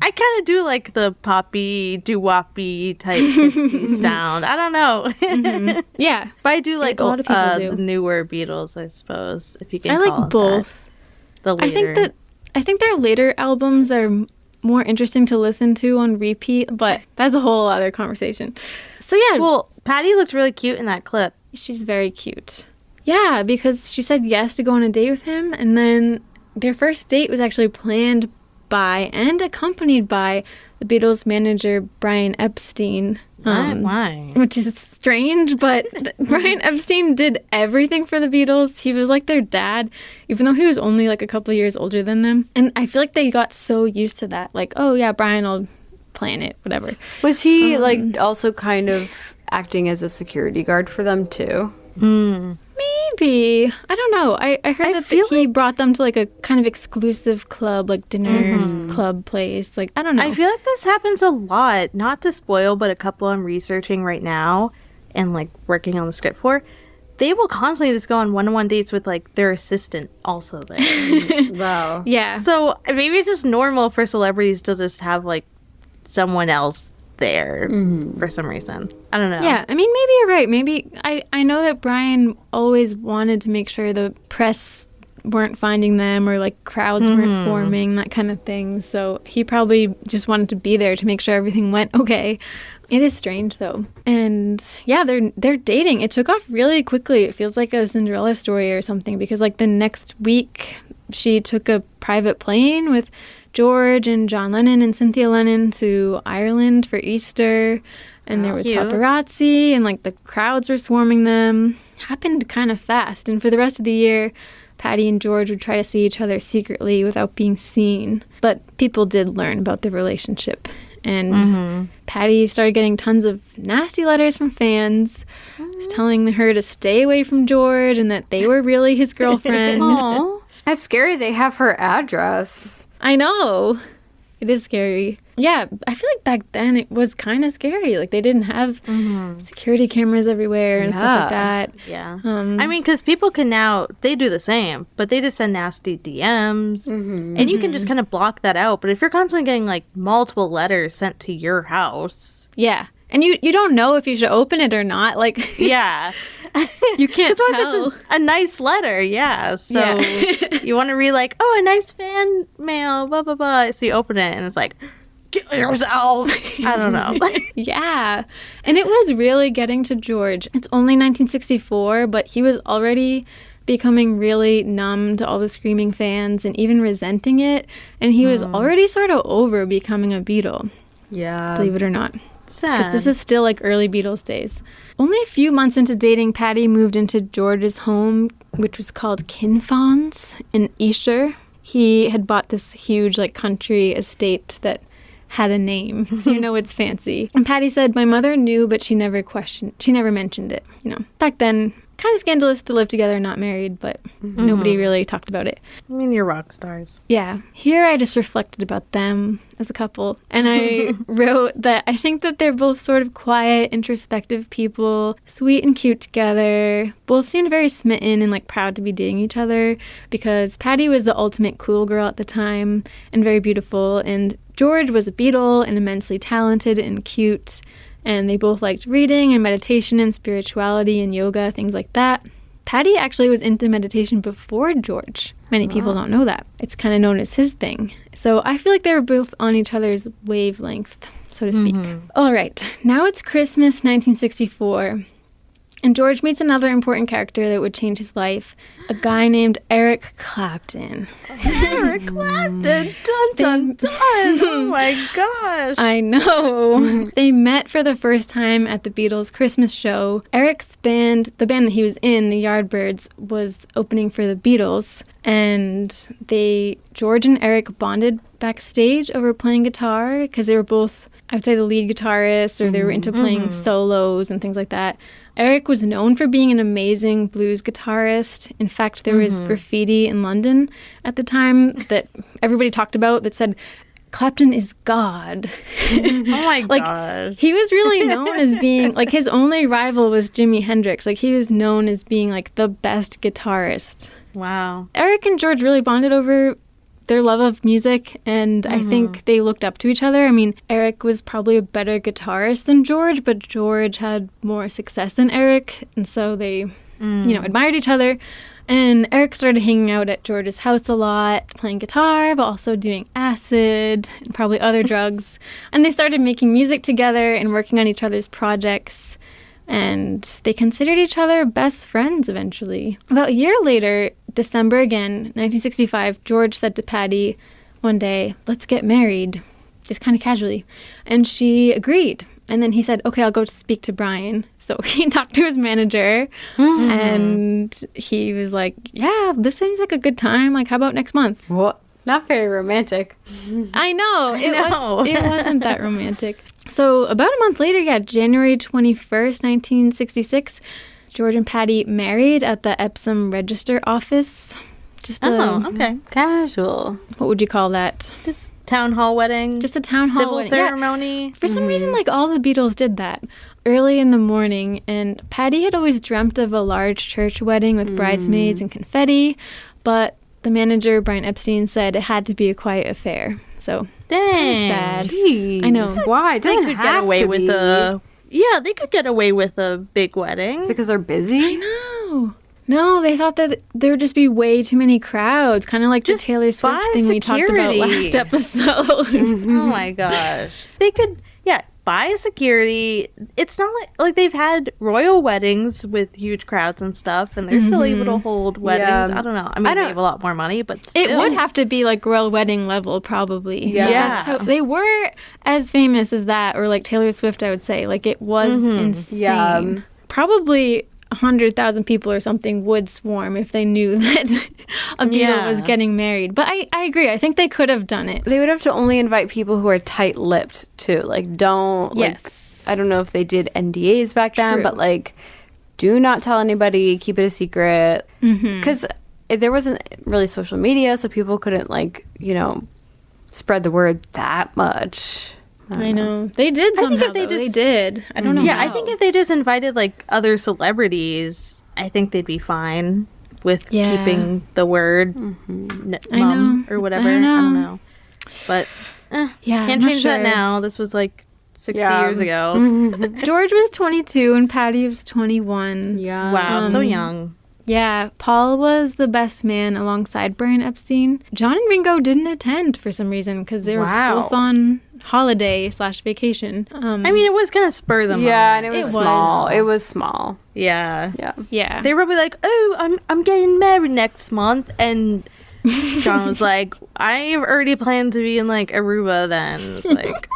I kind of do like the poppy, doo-woppy type 50s sound. I don't know. Yeah. But I do like a lot of people do. The newer Beatles, I suppose, if you can I call like it both. That. The later. I think their later albums are more interesting to listen to on repeat, but that's a whole other conversation. So yeah. Well, Pattie looked really cute in that clip. She's very cute. Yeah, because she said yes to go on a date with him, and then their first date was actually planned by and accompanied by the Beatles manager Brian Epstein. Why? Which is strange, but Brian Epstein did everything for the Beatles. He was like their dad, even though he was only like a couple of years older than them. And I feel like they got so used to that. Like, oh yeah, Brian will plan it, whatever. Was he like also kind of acting as a security guard for them too? Maybe. I don't know. I heard that he brought them to like a kind of exclusive club, like dinners, club place. Like, I don't know. I feel like this happens a lot. Not to spoil, but a couple I'm researching right now and like working on the script for, they will constantly just go on one-on-one dates with like their assistant also there. Wow. Yeah. So maybe it's just normal for celebrities to just have like someone else there for some reason. I don't know. Yeah, I mean, maybe you're right. Maybe I know that Brian always wanted to make sure the press weren't finding them or like crowds weren't forming, that kind of thing. So he probably just wanted to be there to make sure everything went okay. It is strange though. And yeah, they're dating. It took off really quickly. It feels like a Cinderella story or something, because like the next week she took a private plane with George and John Lennon and Cynthia Lennon to Ireland for Easter, and there was paparazzi and like the crowds were swarming them. Happened kind of fast, and for the rest of the year Pattie and George would try to see each other secretly without being seen. But people did learn about the relationship, and Pattie started getting tons of nasty letters from fans telling her to stay away from George and that they were really his girlfriend. Aww. That's scary. They have her address. I know. It is scary. Yeah, I feel like back then it was kind of scary. Like, they didn't have security cameras everywhere and stuff like that. Yeah. I mean, because people can now, they do the same, but they just send nasty DMs. And you can just kind of block that out. But if you're constantly getting, like, multiple letters sent to your house. Yeah. And you don't know if you should open it or not. Like, yeah. You can't tell. It's a nice letter, yeah. So you want to read like, oh, a nice fan mail, blah, blah, blah. So you open it and it's like, kill yourself. I don't know. Yeah. And it was really getting to George. It's only 1964, but he was already becoming really numb to all the screaming fans and even resenting it. And he was already sort of over becoming a Beatle. Yeah. Believe it or not. Sad. Because this is still like early Beatles days. Only a few months into dating, Pattie moved into George's home, which was called Kinfauns in Esher. He had bought this huge like country estate that had a name, so you know it's fancy. And Pattie said, my mother knew, but she never mentioned it. You know, back then, kind of scandalous to live together, not married, but nobody really talked about it. I mean, you're rock stars. Yeah. Here I just reflected about them as a couple, and I wrote that I think that they're both sort of quiet, introspective people, sweet and cute together. Both seemed very smitten and like proud to be dating each other, because Pattie was the ultimate cool girl at the time and very beautiful, and George was a Beatle and immensely talented and cute. And they both liked reading and meditation and spirituality and yoga, things like that. Pattie actually was into meditation before George. Many people don't know that. It's kind of known as his thing. So I feel like they were both on each other's wavelength. so to speak. All right, now it's Christmas 1964, and George meets another important character that would change his life, a guy named Eric Clapton. Eric Clapton! Dun, dun, dun! Oh my gosh! I know. They met for the first time at the Beatles' Christmas show. Eric's band, the band that he was in, the Yardbirds, was opening for the Beatles, and George and Eric bonded backstage over playing guitar because they were both, I would say, the lead guitarists, or they were into playing solos and things like that. Eric was known for being an amazing blues guitarist. In fact, there was graffiti in London at the time that everybody talked about that said, Clapton is God. Oh my gosh. He was really known as being, like, his only rival was Jimi Hendrix. Like, he was known as being, like, the best guitarist. Wow. Eric and George really bonded over their love of music, and I think they looked up to each other. I mean, Eric was probably a better guitarist than George, but George had more success than Eric, and so they, admired each other. And Eric started hanging out at George's house a lot, playing guitar, but also doing acid and probably other drugs. And they started making music together and working on each other's projects. And they considered each other best friends eventually. About a year later, December again, 1965, George said to Pattie one day, let's get married, just kind of casually. And she agreed. And then he said, okay, I'll go speak to Brian. So he talked to his manager, and he was like, yeah, this seems like a good time. Like, how about next month? What? Not very romantic. I know. It wasn't that romantic. So about a month later, January 21st, 1966, George and Pattie married at the Epsom Register office. Okay. Casual. What would you call that? Just town hall wedding. Just a town hall civil wedding. ceremony. Yeah. For some reason, like, all the Beatles did that early in the morning, and Pattie had always dreamt of a large church wedding with bridesmaids and confetti, but the manager, Brian Epstein, said it had to be a quiet affair. So, dang. sad. Jeez. I know. Why? They could get away with they could get away with a big wedding. Is it because they're busy? I know. No, they thought that there would just be way too many crowds, kind of like the Taylor Swift thing we talked about last episode. Oh my gosh. They could, buy security. It's not like they've had royal weddings with huge crowds and stuff, and they're still able to hold weddings. I don't know. I mean, they have a lot more money, but still. It would have to be like royal wedding level, probably. Yeah. That's how they were as famous as that, or like Taylor Swift, I would say. Like, it was insane. Yeah. Probably 100,000 people or something would swarm if they knew that a Beatle was getting married. But I agree. I think they could have done it. They would have to only invite people who are tight-lipped, too. Like, don't... Yes. Like, I don't know if they did NDAs back then, but, like, do not tell anybody. Keep it a secret. Because there wasn't really social media, so people couldn't, like, spread the word that much. I know. They did somehow, they did. I don't know how. I think if they just invited, like, other celebrities, I think they'd be fine with keeping the word mum or whatever. I don't know. But, can't change that now. This was, like, 60 years ago. George was 22 and Pattie was 21. Yeah. Wow, so young. Yeah, Paul was the best man alongside Brian Epstein. John and Ringo didn't attend for some reason because they were both on holiday/vacation. I mean, it was kind of spur them on. Yeah, and it was small. It was small. Yeah. Yeah. They were probably like, oh, I'm getting married next month. And John was like, I've already planned to be in, like, Aruba then. It's like,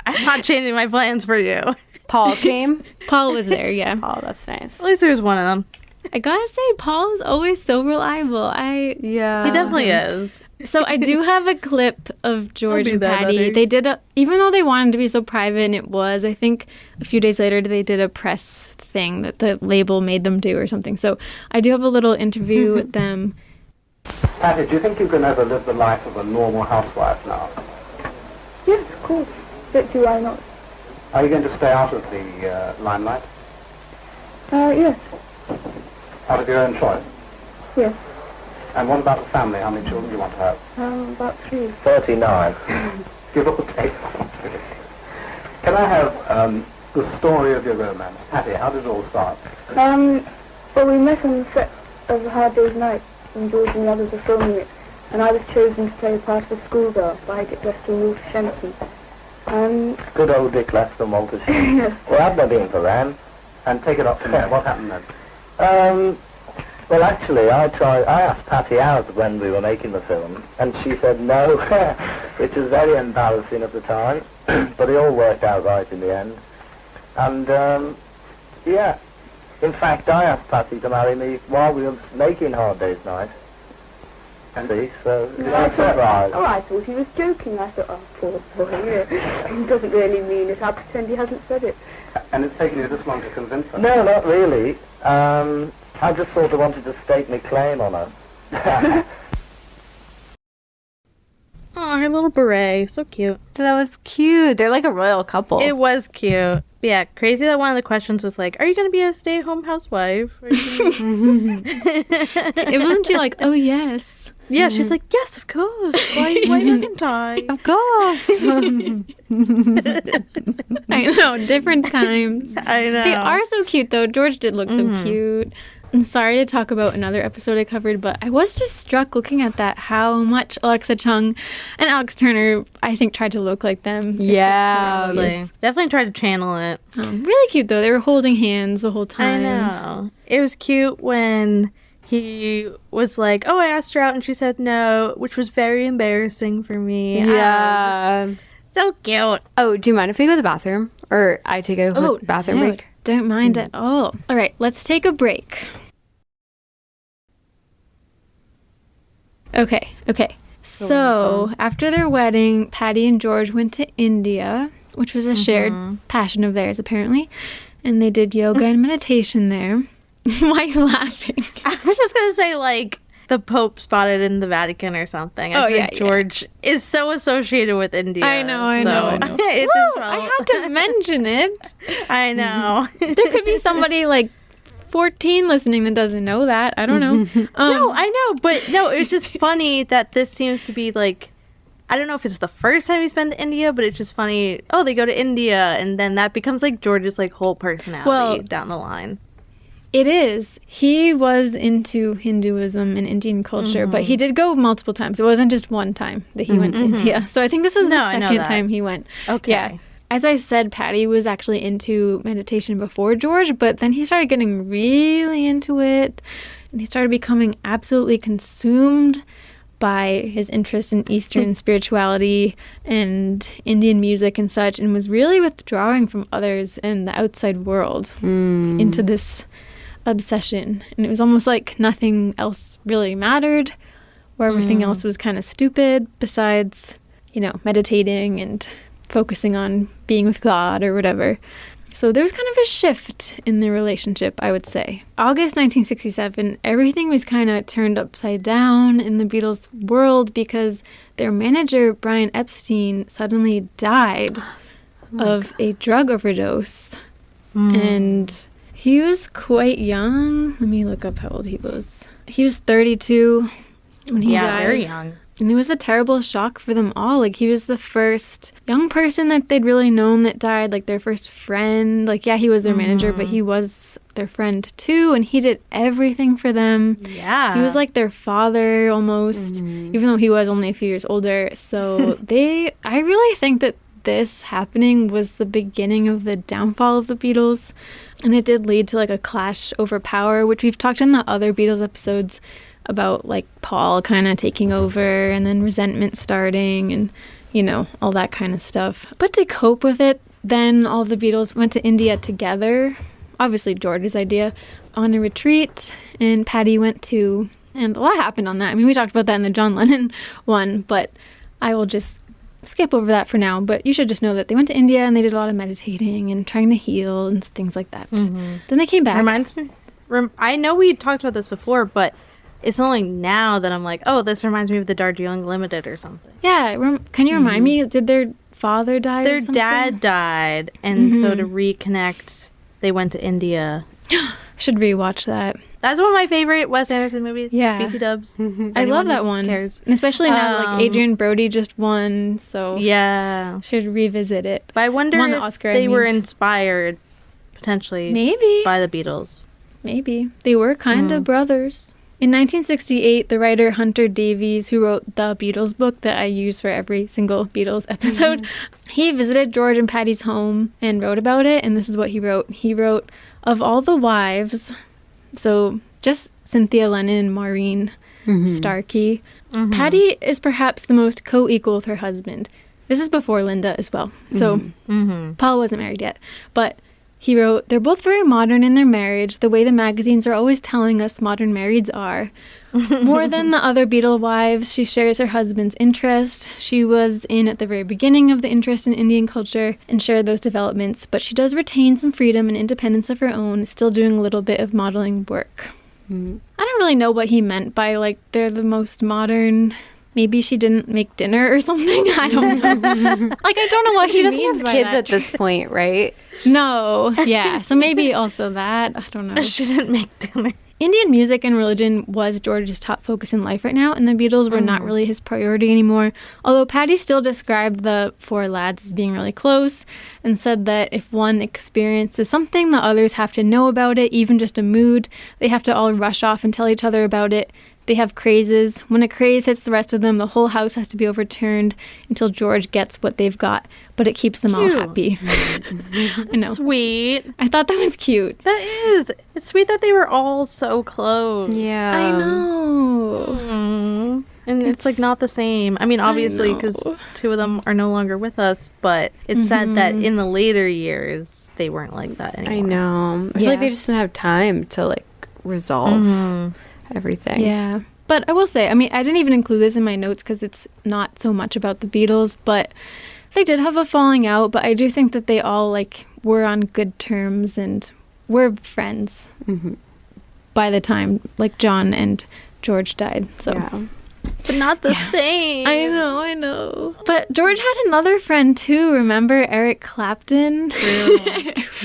I'm not changing my plans for you. Paul came? Paul was there, yeah. Oh, that's nice. At least there's one of them. I gotta say, Paul is always so reliable. He definitely is. So I do have a clip of George and Pattie. Buddy. They did even though they wanted to be so private, and it was, I think a few days later they did a press thing that the label made them do or something. So I do have a little interview with them. Pattie, do you think you can ever live the life of a normal housewife now? Yes, of course. Don't see why not. Are you going to stay out of the limelight? Yes. Out of your own choice? Yes. And what about the family? How many children do you want to have? About 3. 39. Give or take. Can I have the story of your romance? Pattie, how did it all start? Well, we met on the set of A Hard Day's Night when George and the others were filming it, and I was chosen to play the part of a schoolgirl, but I get dressed in Wolf Shenton. Good old Dick Lester and Walter Sheen. Well, I've never been for them. And take it up from there. What happened then? Well, actually, I asked Pattie out when we were making the film, and she said no, which was very embarrassing at the time, but it all worked out right in the end. And, yeah, in fact, I asked Pattie to marry me while we were making Hard Day's Night. See, so that's right. Oh, I thought he was joking. I thought, oh, poor boy, he doesn't really mean it. I'll pretend he hasn't said it. And it's taken you this long to convince her? No, not really. I just sort of wanted to stake my claim on her. Oh, her little beret. So cute. That was cute. They're like a royal couple. It was cute. Yeah, crazy that one of the questions was like, are you going to be a stay-at-home housewife? It wasn't she like, oh, yes. Yeah, she's like, yes, of course. Why wouldn't I? Of course. I know, different times. I know. They are so cute, though. George did look so cute. I'm sorry to talk about another episode I covered, but I was just struck looking at that how much Alexa Chung and Alex Turner, I think, tried to look like them. Yeah. Definitely tried to channel it. Really cute, though. They were holding hands the whole time. I know. It was cute when he was like, oh, I asked her out and she said no, which was very embarrassing for me. Yeah. So cute. Oh, do you mind if we go to the bathroom? Or I take a quick bathroom break? Don't mind at all. All right, let's take a break. Okay. So, after their wedding, Pattie and George went to India, which was a shared passion of theirs, apparently. And they did yoga and meditation there. Why are you laughing? I was just going to say, like, the Pope spotted in the Vatican or something. I think George is so associated with India. I know. It just I had to mention it. I know. There could be somebody like 14 listening that doesn't know that. I don't know. No, I know. But no, it's just funny that this seems to be like, I don't know if it's the first time he's been to India, but it's just funny. Oh, they go to India. And then that becomes like George's like whole personality down the line. It is. He was into Hinduism and Indian culture, but he did go multiple times. It wasn't just one time that he went to India. So I think this was the second time he went. Okay. Yeah. As I said, Pattie was actually into meditation before George, but then he started getting really into it, and he started becoming absolutely consumed by his interest in Eastern spirituality and Indian music and such, and was really withdrawing from others and the outside world into this obsession. And it was almost like nothing else really mattered, or everything else was kind of stupid besides, meditating and focusing on being with God or whatever. So there was kind of a shift in their relationship, I would say. August 1967, everything was kind of turned upside down in the Beatles' world because their manager, Brian Epstein, suddenly died of a drug overdose. And he was quite young. Let me look up how old he was. He was 32 when he died. Yeah, very young. And it was a terrible shock for them all. Like, he was the first young person that they'd really known that died, like their first friend. Like, yeah, he was their manager, but he was their friend too, and he did everything for them. Yeah. He was like their father almost, even though he was only a few years older. So I really think that this happening was the beginning of the downfall of the Beatles. And it did lead to like a clash over power, which we've talked in the other Beatles episodes about, like Paul kind of taking over and then resentment starting and, all that kind of stuff. But to cope with it, then all the Beatles went to India together, obviously George's idea, on a retreat, and Pattie went too. And a lot happened on that. I mean, we talked about that in the John Lennon one, but I will just skip over that for now. But you should just know that they went to India and they did a lot of meditating and trying to heal and things like that. Then they came back. Reminds me. I know we talked about this before, but it's only now that I'm like, oh, this reminds me of the Darjeeling Limited or something. Yeah. Can you remind me? Did their father die Their or something? dad died. And so to reconnect, they went to India. I should rewatch that. That's one of my favorite Wes Anderson movies. Yeah. BT Dubs. I love that one. Cares. And especially now like Adrian Brody just won. So yeah. Should revisit it. But I wonder Won the if Oscar, they were inspired potentially maybe by the Beatles. Maybe. They were kind of brothers. In 1968, the writer Hunter Davies, who wrote the Beatles book that I use for every single Beatles episode, he visited George and Pattie's home and wrote about it, and this is what he wrote. He wrote, "Of all the wives," so just Cynthia Lennon and Maureen Starkey, Pattie is perhaps the most co-equal with her husband. This is before Linda as well, so Paul wasn't married yet, but he wrote, "They're both very modern in their marriage, the way the magazines are always telling us modern marrieds are. More than the other Beatle wives, she shares her husband's interest. She was in at the very beginning of the interest in Indian culture and shared those developments, but she does retain some freedom and independence of her own, still doing a little bit of modeling work." I don't really know what he meant by, like, they're the most modern. Maybe she didn't make dinner or something. I don't know. Like, I don't know what She he doesn't means have by kids that. at this point, right? No. Yeah. So maybe also that. I don't know. She didn't make dinner. Indian music and religion was George's top focus in life right now, and the Beatles were not really his priority anymore. Although Pattie still described the four lads as being really close and said that if one experiences something, the others have to know about it, even just a mood. They have to all rush off and tell each other about it. They have crazes. When a craze hits the rest of them, the whole house has to be overturned until George gets what they've got, but it keeps them all happy. I know. Sweet. I thought that was cute. That is. It's sweet that they were all so close. Yeah. I know. And it's like not the same. I mean, obviously, because two of them are no longer with us, but it's sad that in the later years, they weren't like that anymore. I know. I feel like they just didn't have time to, like, resolve everything. Yeah. But I will say, I mean, I didn't even include this in my notes because it's not so much about the Beatles, but they did have a falling out, but I do think that they all, like, were on good terms and were friends by the time, like, John and George died. So. Yeah. But not the same. I know. But George had another friend too, remember? Eric Clapton.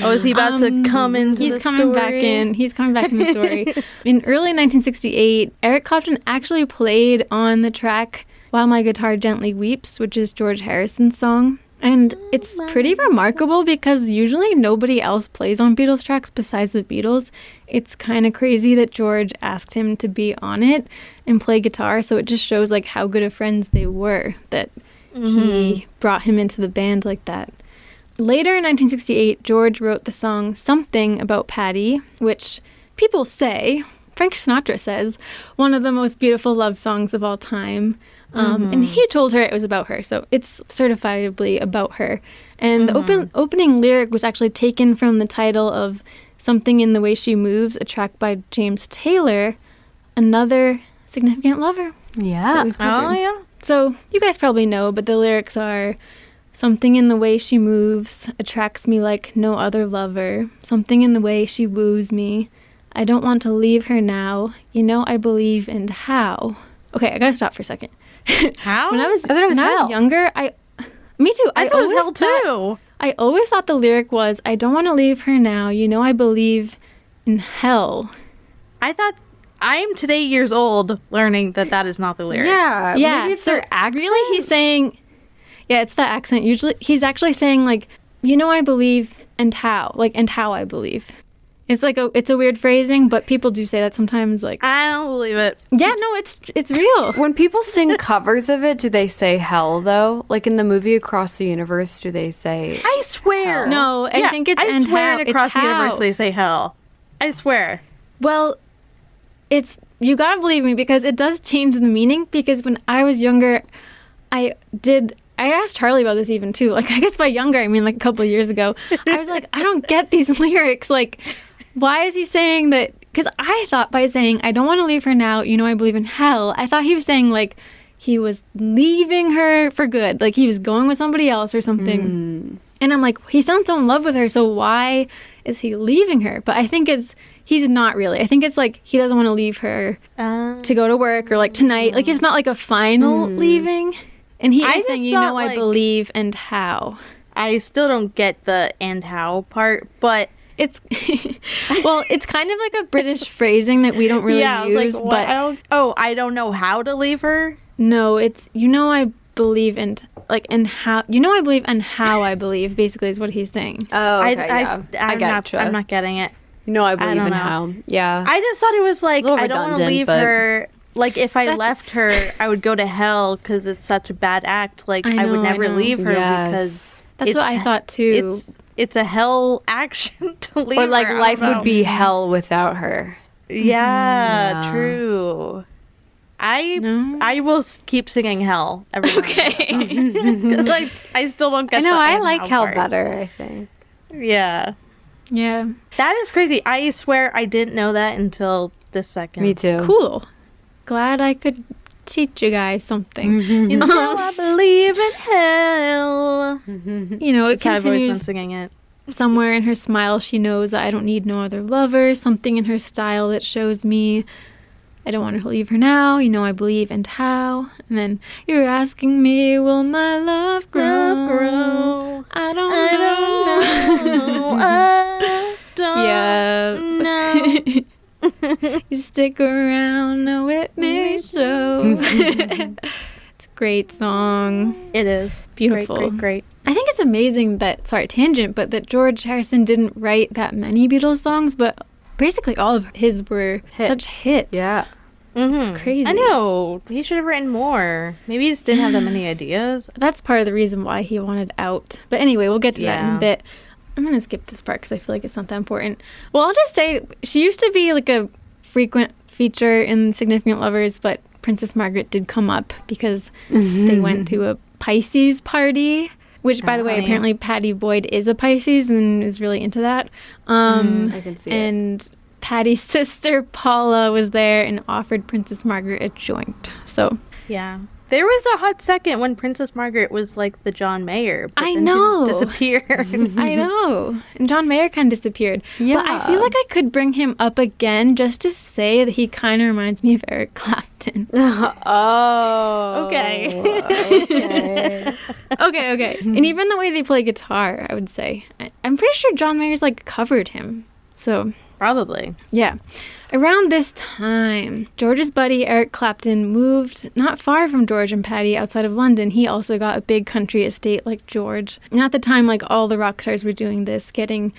Oh, is he about to come into the story? He's coming back in. He's coming back in the story. In early 1968, Eric Clapton actually played on the track While My Guitar Gently Weeps, which is George Harrison's song. And it's pretty remarkable because usually nobody else plays on Beatles tracks besides the Beatles. It's kind of crazy that George asked him to be on it and play guitar, so it just shows like how good of friends they were that he brought him into the band like that. Later in 1968, George wrote the song Something About Pattie, which people say, Frank Sinatra says, one of the most beautiful love songs of all time. And he told her it was about her, so it's certifiably about her. And the opening lyric was actually taken from the title of Something in the Way She Moves, a track by James Taylor, another significant lover. Yeah. Oh, yeah. So you guys probably know, but the lyrics are, something in the way she moves attracts me like no other lover. Something in the way she woos me. I don't want to leave her now. You know I believe in how. Okay, I gotta stop for a second. How? When I was thought it was hell. younger, me too. I thought it was hell too. I always thought the lyric was, I don't want to leave her now. You know I believe in hell. I thought I'm today years old learning that is not the lyric. Yeah. Yeah, Maybe it's so their accent. really he's saying, yeah, it's the accent. Usually he's actually saying like, you know I believe and how, like, and how I believe. It's like it's a weird phrasing, but people do say that sometimes. Like, I don't believe it. yeah, no, it's real. When people sing covers of it, do they say hell, though? Like in the movie Across the Universe, do they say... I swear. No, I think it's I and swear how. in Across It's the Universe how. they say hell. I swear. Well, it's, you gotta believe me because it does change the meaning. Because when I was younger, I asked Charlie about this even too. Like, I guess by younger, I mean like a couple of years ago. I was like, I don't get these lyrics. Like, why is he saying that? Because I thought by saying, I don't want to leave her now, you know I believe in hell, I thought he was saying like he was leaving her for good. Like he was going with somebody else or something. And I'm like, he sounds so in love with her, so why is he leaving her? But I think he's not really. I think it's like he doesn't want to leave her to go to work or like tonight. Like it's not like a final leaving. And he I is just saying, you thought, know I like- believe and how. I still don't get the and how part, but It's well, it's kind of like a British phrasing that we don't really yeah, I was use. like, what? But I don't know how to leave her. no, it's you know I believe and like and how you know I believe and how I believe basically is what he's saying. Oh, okay, yeah. I'm gotcha. not getting it. No, I believe don't in know. how. Yeah. I just thought it was like, little I don't want to redundant, leave but- her. Like, if I left her, I would go to hell because it's such a bad act. Like, I would never leave her because That's what I thought too. it's a hell action to leave Or like her. I life don't know. would be hell without her. Yeah, true. I will keep singing hell every time. Because like I still don't get. I know. the I and like how hell part. better. I think. Yeah, Yeah. that is crazy. I swear I didn't know that until this second. Me too. Cool. Glad I could teach you guys something. You know I believe in hell. You know, it That's how I've always been continues singing it. somewhere in her smile. She knows that I don't need no other lover. Something in her style that shows me I don't want to leave her now. You know, I believe and how. And then you're asking me, will my love grow? I don't know. I don't Yeah. You stick around, know it may show. It's a great song. It is. Beautiful. Great. I think it's amazing that, sorry, tangent, but that George Harrison didn't write that many Beatles songs, but basically all of his were such hits. Yeah. It's crazy. I know. He should have written more. Maybe he just didn't have that many ideas. That's part of the reason why he wanted out. But anyway, we'll get to that in Yeah. a bit. I'm going to skip this part because I feel like it's not that important. Well, I'll just say she used to be like a frequent feature in Significant Lovers, but Princess Margaret did come up because they went to a Pisces party, which, by the way, apparently Pattie Boyd is a Pisces and is really into that. I can see and Pattie's sister Paula was there and offered Princess Margaret a joint. So Yeah. There was a hot second when Princess Margaret was like the John Mayer. But I then know. She just disappeared. I know. And John Mayer kind of disappeared. Yeah. But I feel like I could bring him up again just to say that he kind of reminds me of Eric Clapton. Oh. Okay. Okay. And even the way they play guitar, I would say. I'm pretty sure John Mayer's like covered him. So, Probably. yeah. Around this time, George's buddy Eric Clapton moved not far from George and Pattie outside of London. He also got a big country estate like George. And at the time, like all the rock stars were doing this, getting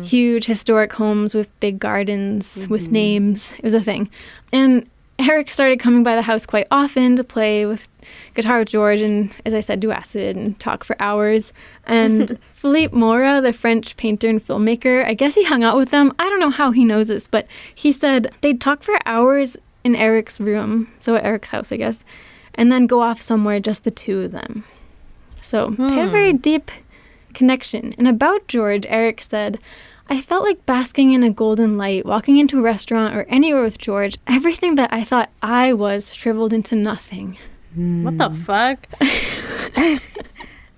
huge historic homes with big gardens with names. It was a thing. And Eric started coming by the house quite often to play with guitar with George and, as I said, do acid and talk for hours. And Philippe Mora, the French painter and filmmaker, I guess he hung out with them. I don't know how he knows this, but he said they'd talk for hours in Eric's room, so at Eric's house, I guess, and then go off somewhere, just the two of them. So they had a very deep connection. And about George, Eric said, I felt like basking in a golden light, walking into a restaurant or anywhere with George. Everything that I thought I was shriveled into nothing. What the fuck?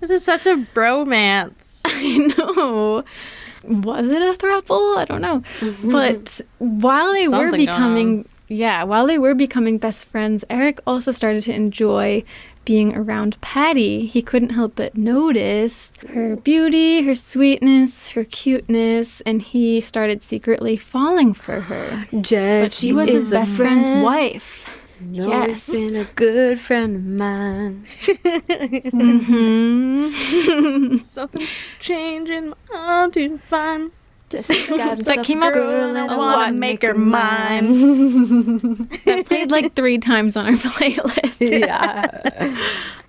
This is such a bromance. I know. Was it a throuple? I don't know. But while they were Something going becoming best friends, Eric also started to enjoy being around Pattie. He couldn't help but notice her beauty, her sweetness, her cuteness, and he started secretly falling for her. But she was his best friend's wife. Yes. Been a good friend of mine. Something changing all too fine. That came up Girl, I a wanna lot. make her mine. That played like 3 times on our playlist. Yeah.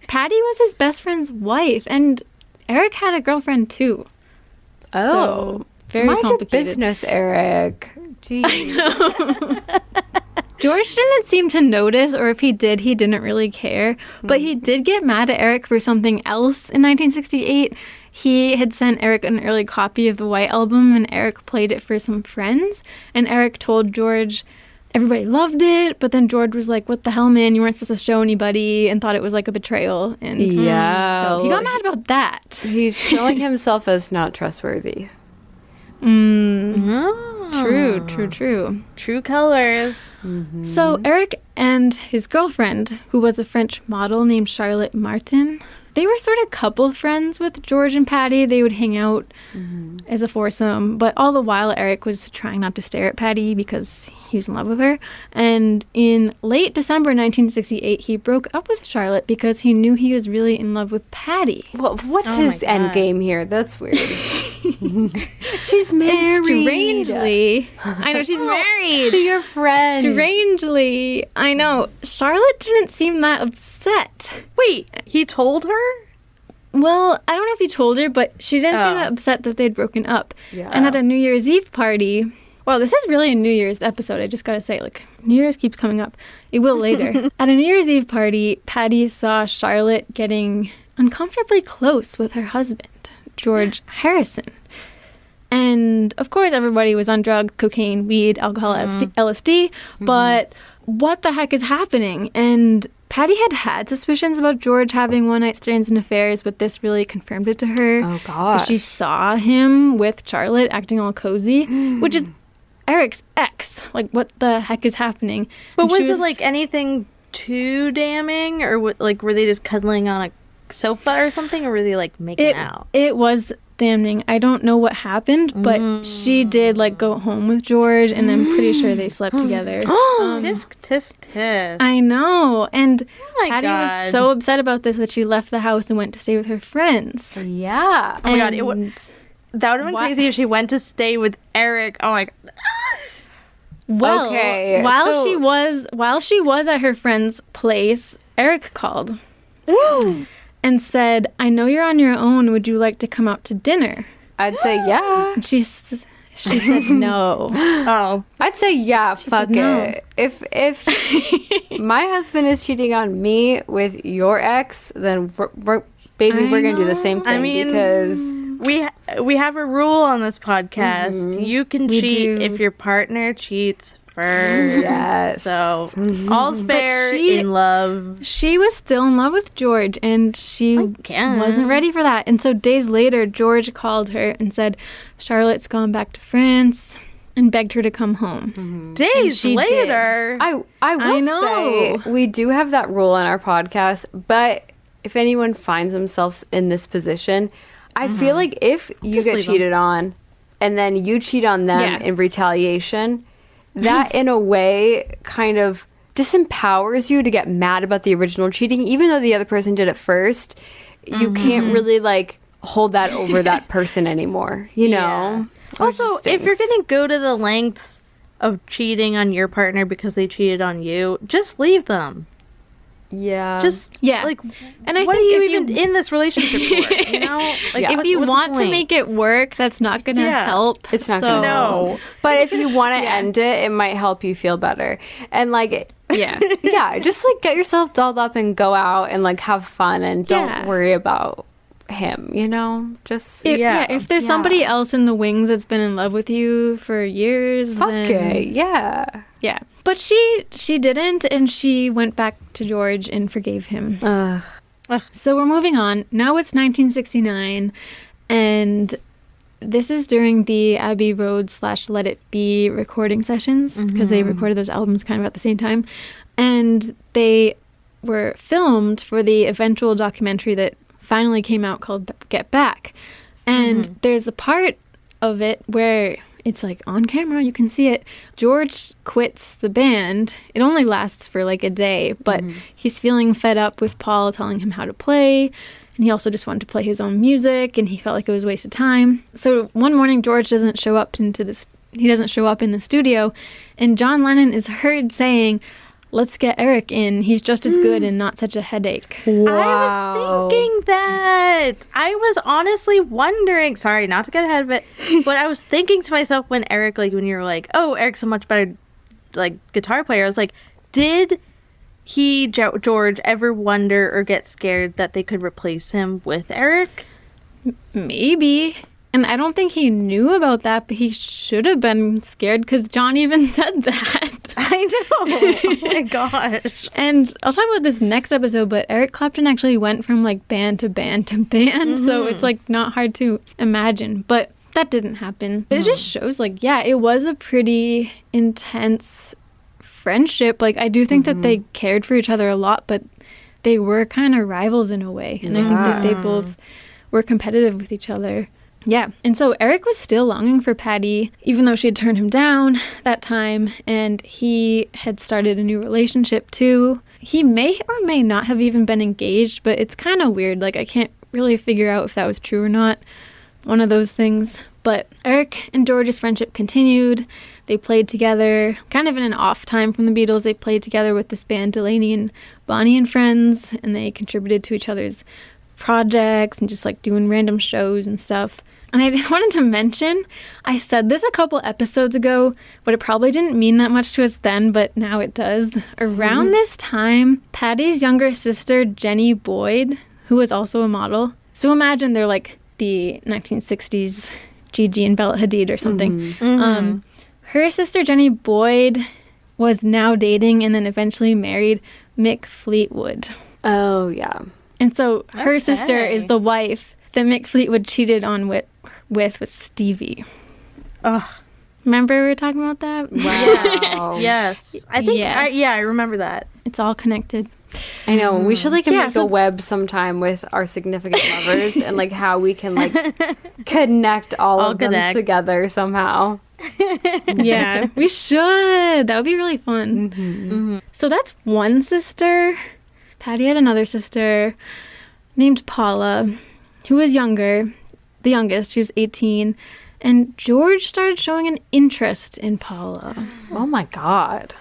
Pattie was his best friend's wife, and Eric had a girlfriend too. Oh. So, very Mind your complicated. business, Eric. Jeez. George didn't seem to notice, or if he did, he didn't really care. But he did get mad at Eric for something else in 1968. He had sent Eric an early copy of the White Album, and Eric played it for some friends. And Eric told George everybody loved it, but then George was like, what the hell, man? You weren't supposed to show anybody, and thought it was like a betrayal. And Yeah. so he got mad about that. He's showing himself as not trustworthy. True. True colors. So Eric and his girlfriend, who was a French model named Charlotte Martin, they were sort of couple friends with George and Pattie. They would hang out as a foursome, but all the while Eric was trying not to stare at Pattie because he was in love with her. And in late December 1968, he broke up with Charlotte because he knew he was really in love with Pattie. Well, what's his end game here? That's weird. She's married. Strangely, I know she's married to your friend. Strangely, I know. Charlotte didn't seem that upset. Wait, he told her? Well, I don't know if he told her, but she didn't seem that upset that they'd broken up. Yeah. And at a New Year's Eve party, well, this is really a New Year's episode, I just gotta say, like, New Year's keeps coming up. It will later. At a New Year's Eve party, Pattie saw Charlotte getting uncomfortably close with her husband, George Harrison. And, of course, everybody was on drugs, cocaine, weed, alcohol, LSD, but what the heck is happening? And Pattie had suspicions about George having one-night stands and affairs, but this really confirmed it to her. Oh, gosh. She saw him with Charlotte acting all cozy, which is Eric's ex. Like, what the heck is happening? But And was she it, like, anything too damning? Or, like, were they just cuddling on a sofa or something? Or were they, like, making out? It was damning. I don't know what happened, but she did, like, go home with George, and I'm pretty sure they slept together. Tisk, tisk, tisk. I know. And my Pattie God. was so upset about this that she left the house and went to stay with her friends. Yeah. Oh my God, And that would have been What? crazy if she went to stay with Eric. Oh my God. Well, Okay, while so- she was at her friend's place, Eric called and said, "I know you're on your own. Would you like to come out to dinner?" I'd say yeah. And she said no. Oh. I'd say yeah. Fuck said no. it. If my husband is cheating on me with your ex, then we're gonna do the same thing. I mean, because we have a rule on this podcast. You can cheat do. if your partner cheats first. Yes. So all's fair she- in love. She was still in love with George, and she guess. wasn't ready for that. And so days later, George called her and said, "Charlotte's gone back to France," and begged her to come home. Days she later. I will know. say we do have that rule on our podcast, but if anyone finds themselves in this position, I feel like if you Just get leave 'em. cheated on and then you cheat on them Yeah. in retaliation, that in a way kind of disempowers you to get mad about the original cheating, even though the other person did it first. You can't really like hold that over that person anymore, you know? Also, if you're going to go to the lengths of cheating on your partner because they cheated on you, just leave them. Yeah. Yeah. Like, And I what think are you if even in this relationship for? You know, like, if what- you what's the want to point? make it work, that's not going to Yeah. help. It's not So- gonna No. But if you want to end it, it might help you feel better. And like, Yeah. yeah, just like get yourself dolled up and go out and like have fun and don't Yeah. worry about him, you know? Just If there's somebody else in the wings that's been in love with you for years, fuck then it. Yeah. yeah. But she didn't, and she went back to George and forgave him. So we're moving on. Now it's 1969, and this is during the Abbey Road / Let It Be recording sessions, because they recorded those albums kind of at the same time. And they were filmed for the eventual documentary that finally came out called Get Back. And there's a part of it where it's like on camera, you can see it. George quits the band. It only lasts for like a day, but he's feeling fed up with Paul telling him how to play. And he also just wanted to play his own music, and he felt like it was a waste of time. So one morning, George doesn't show up in the studio, and John Lennon is heard saying, "Let's get Eric in. He's just as good and not such a headache." I was thinking that. I was honestly wondering. Sorry, not to get ahead of it, but I was thinking to myself when Eric, like, when you were like, "Oh, Eric's a much better, like, guitar player," I was like, did George ever wonder or get scared that they could replace him with Eric? Maybe. And I don't think he knew about that, but he should have been scared because John even said that. I know. Oh my gosh. And I'll talk about this next episode, but Eric Clapton actually went from like band to band to band, so it's like not hard to imagine. But that didn't happen. But it just shows like, yeah, it was a pretty intense friendship. Like I do think that they cared for each other a lot, but they were kind of rivals in a way. And I think that they both were competitive with each other. Yeah. And so Eric was still longing for Pattie, even though she had turned him down that time. And he had started a new relationship too. He may or may not have even been engaged, but it's kind of weird. Like, I can't really figure out if that was true or not. One of those things. But Eric and George's friendship continued. They played together, kind of in an off time from the Beatles. They played together with this band, Delaney and Bonnie and Friends, and they contributed to each other's projects and just like doing random shows and stuff. And I just wanted to mention, I said this a couple episodes ago, but it probably didn't mean that much to us then, but now it does. Around this time, Pattie's younger sister, Jenny Boyd, who was also a model. So imagine they're like the 1960s Gigi and Bella Hadid or something. Her sister, Jenny Boyd, was now dating and then eventually married Mick Fleetwood. Oh, yeah. And so her sister is the wife that Mick Fleetwood cheated on with Stevie. Ugh. Remember we were talking about that? Wow. Yes. I think, I remember that. It's all connected. I know. We should make a web sometime with our significant lovers and like how we can like connect all of them together somehow. Yeah, we should. That would be really fun. So that's one sister. Pattie had another sister named Paula, who was younger, the youngest. She was 18. And George started showing an interest in Paula. Oh my God.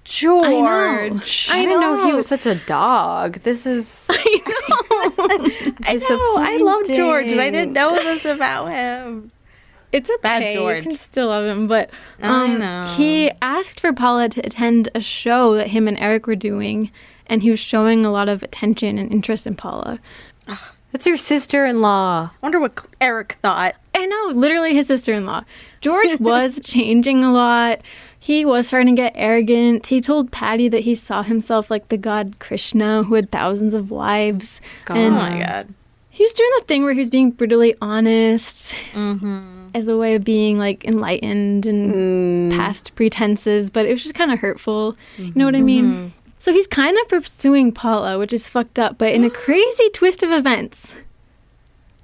George. I didn't know he was such a dog. This is... I know. I love George, and I didn't know this about him. It's okay. Bad George. You can still love him, but I know. He asked for Paula to attend a show that him and Eric were doing, and he was showing a lot of attention and interest in Paula. That's your sister-in-law. I wonder what Eric thought. I know, literally his sister-in-law. George was changing a lot. He was starting to get arrogant. He told Pattie that he saw himself like the god Krishna who had thousands of wives. Oh my God. He was doing the thing where he was being brutally honest as a way of being like enlightened and past pretenses, but it was just kind of hurtful. You know what I mean? So he's kind of pursuing Paula, which is fucked up, but in a crazy twist of events,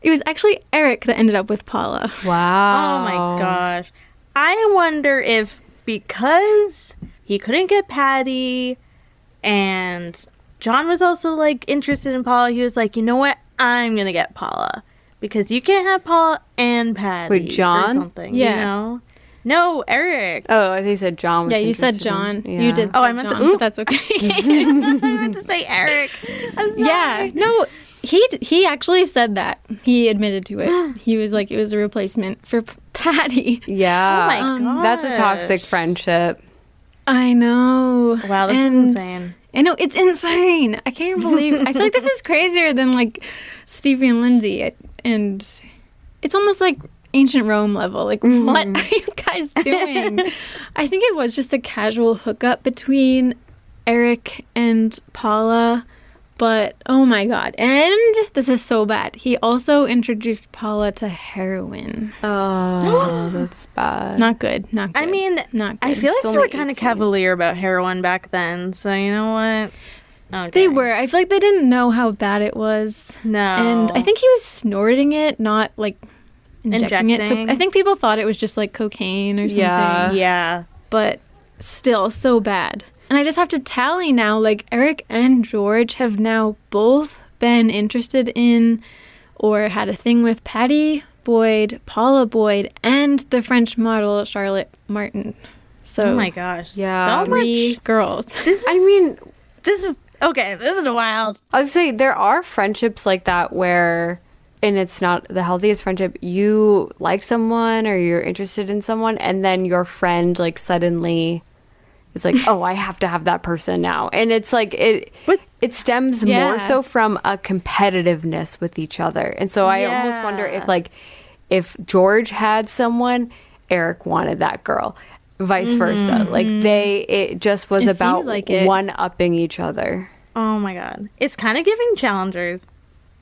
it was actually Eric that ended up with Paula. Wow. Oh my gosh. I wonder if because he couldn't get Pattie and John was also like interested in Paula, he was like, you know what? I'm going to get Paula because you can't have Paula and Pattie. Wait, John? Or something, Yeah. you know? No, Eric. Oh, I think you said John was Yeah, you said interested John. in- You did say I meant John, to- but that's okay. I meant to say Eric. I'm sorry. Yeah, no, he actually said that. He admitted to it. He was like, it was a replacement for Pattie. Yeah. Oh my That's a gosh. toxic friendship. I know. Wow, this is insane. I know, it's insane. I can't believe, I feel like this is crazier than like Stevie and Lindsay. And it's almost like ancient Rome level. Like, what are you guys doing? I think it was just a casual hookup between Eric and Paula. But, oh my God. And this is so bad. He also introduced Paula to heroin. Oh, that's bad. Not good. Not good. I mean, not good. I feel like It's they were only kind of 18. cavalier about heroin back then, so you know what? Okay. They were. I feel like they didn't know how bad it was. No. And I think he was snorting it, not like injecting it. So Injecting. I think people thought it was just like cocaine or something. Yeah. Yeah. But still, so bad. And I just have to tally now, like Eric and George have now both been interested in or had a thing with Pattie Boyd, Paula Boyd, and the French model Charlotte Martin. So Oh my gosh. Yeah. So much. 3 girls. This is, this is wild. I would say there are friendships like that where, and it's not the healthiest friendship, you like someone or you're interested in someone, and then your friend like suddenly is like, oh, I have to have that person now. And it's like, it stems Yeah. more so from a competitiveness with each other. And so I almost wonder if like, if George had someone, Eric wanted that girl. Vice versa. Like it just was It about seems like it. one-upping each other. Oh my God. It's kind of giving challengers.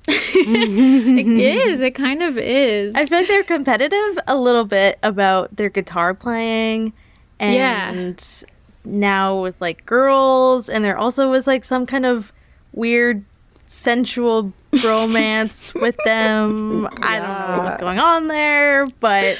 It is. It kind of is. I feel like they're competitive a little bit about their guitar playing. And now with like girls, and there also was like some kind of weird sensual romance with them. I don't know what was going on there, but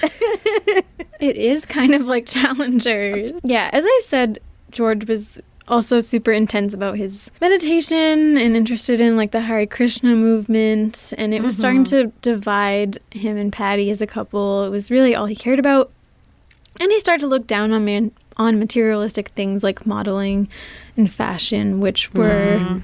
it is kind of like Challengers. Yeah, as I said, George was also super intense about his meditation and interested in like the Hare Krishna movement, and it was starting to divide him and Pattie as a couple. It was really all he cared about, and he started to look down on materialistic things like modeling and fashion, which were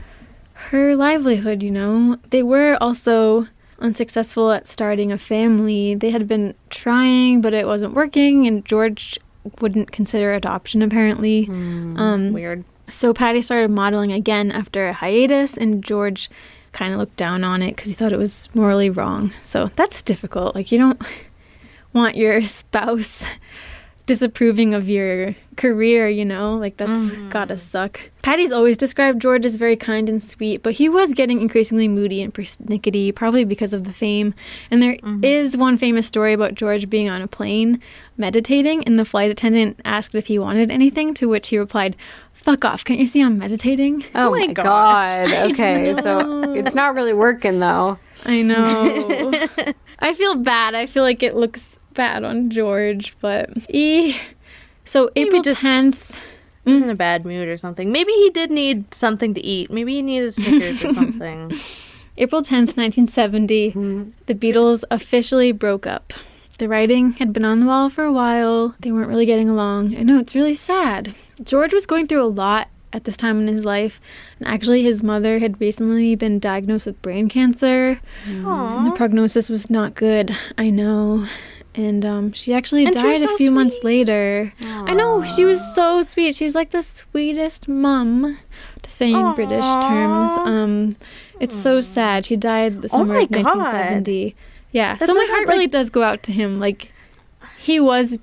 her livelihood, you know. They were also unsuccessful at starting a family. They had been trying, but it wasn't working, and George wouldn't consider adoption, apparently. Weird. So Pattie started modeling again after a hiatus, and George kind of looked down on it because he thought it was morally wrong. So that's difficult. Like, you don't want your spouse disapproving of your career, you know? Like, that's gotta suck. Pattie's always described George as very kind and sweet, but he was getting increasingly moody and persnickety, probably because of the fame. And there is one famous story about George being on a plane meditating, and the flight attendant asked if he wanted anything, to which he replied, "Fuck off, can't you see I'm meditating?" Oh my God. Okay, so it's not really working, though. I know. I feel bad. I feel like it looks bad on George, but so Maybe April just 10th. He's in a bad mood or something. Maybe he did need something to eat. Maybe he needed Snickers or something. April 10th, 1970, the Beatles officially broke up. The writing had been on the wall for a while. They weren't really getting along. I know, it's really sad. George was going through a lot at this time in his life, and actually his mother had recently been diagnosed with brain cancer. And the prognosis was not good. I know. And she actually died a few months later. I know, she was so sweet. She was like the sweetest mum, to say in British terms. It's so sad. She died the summer of 1970. Yeah, so my heart really does go out to him. Like, he was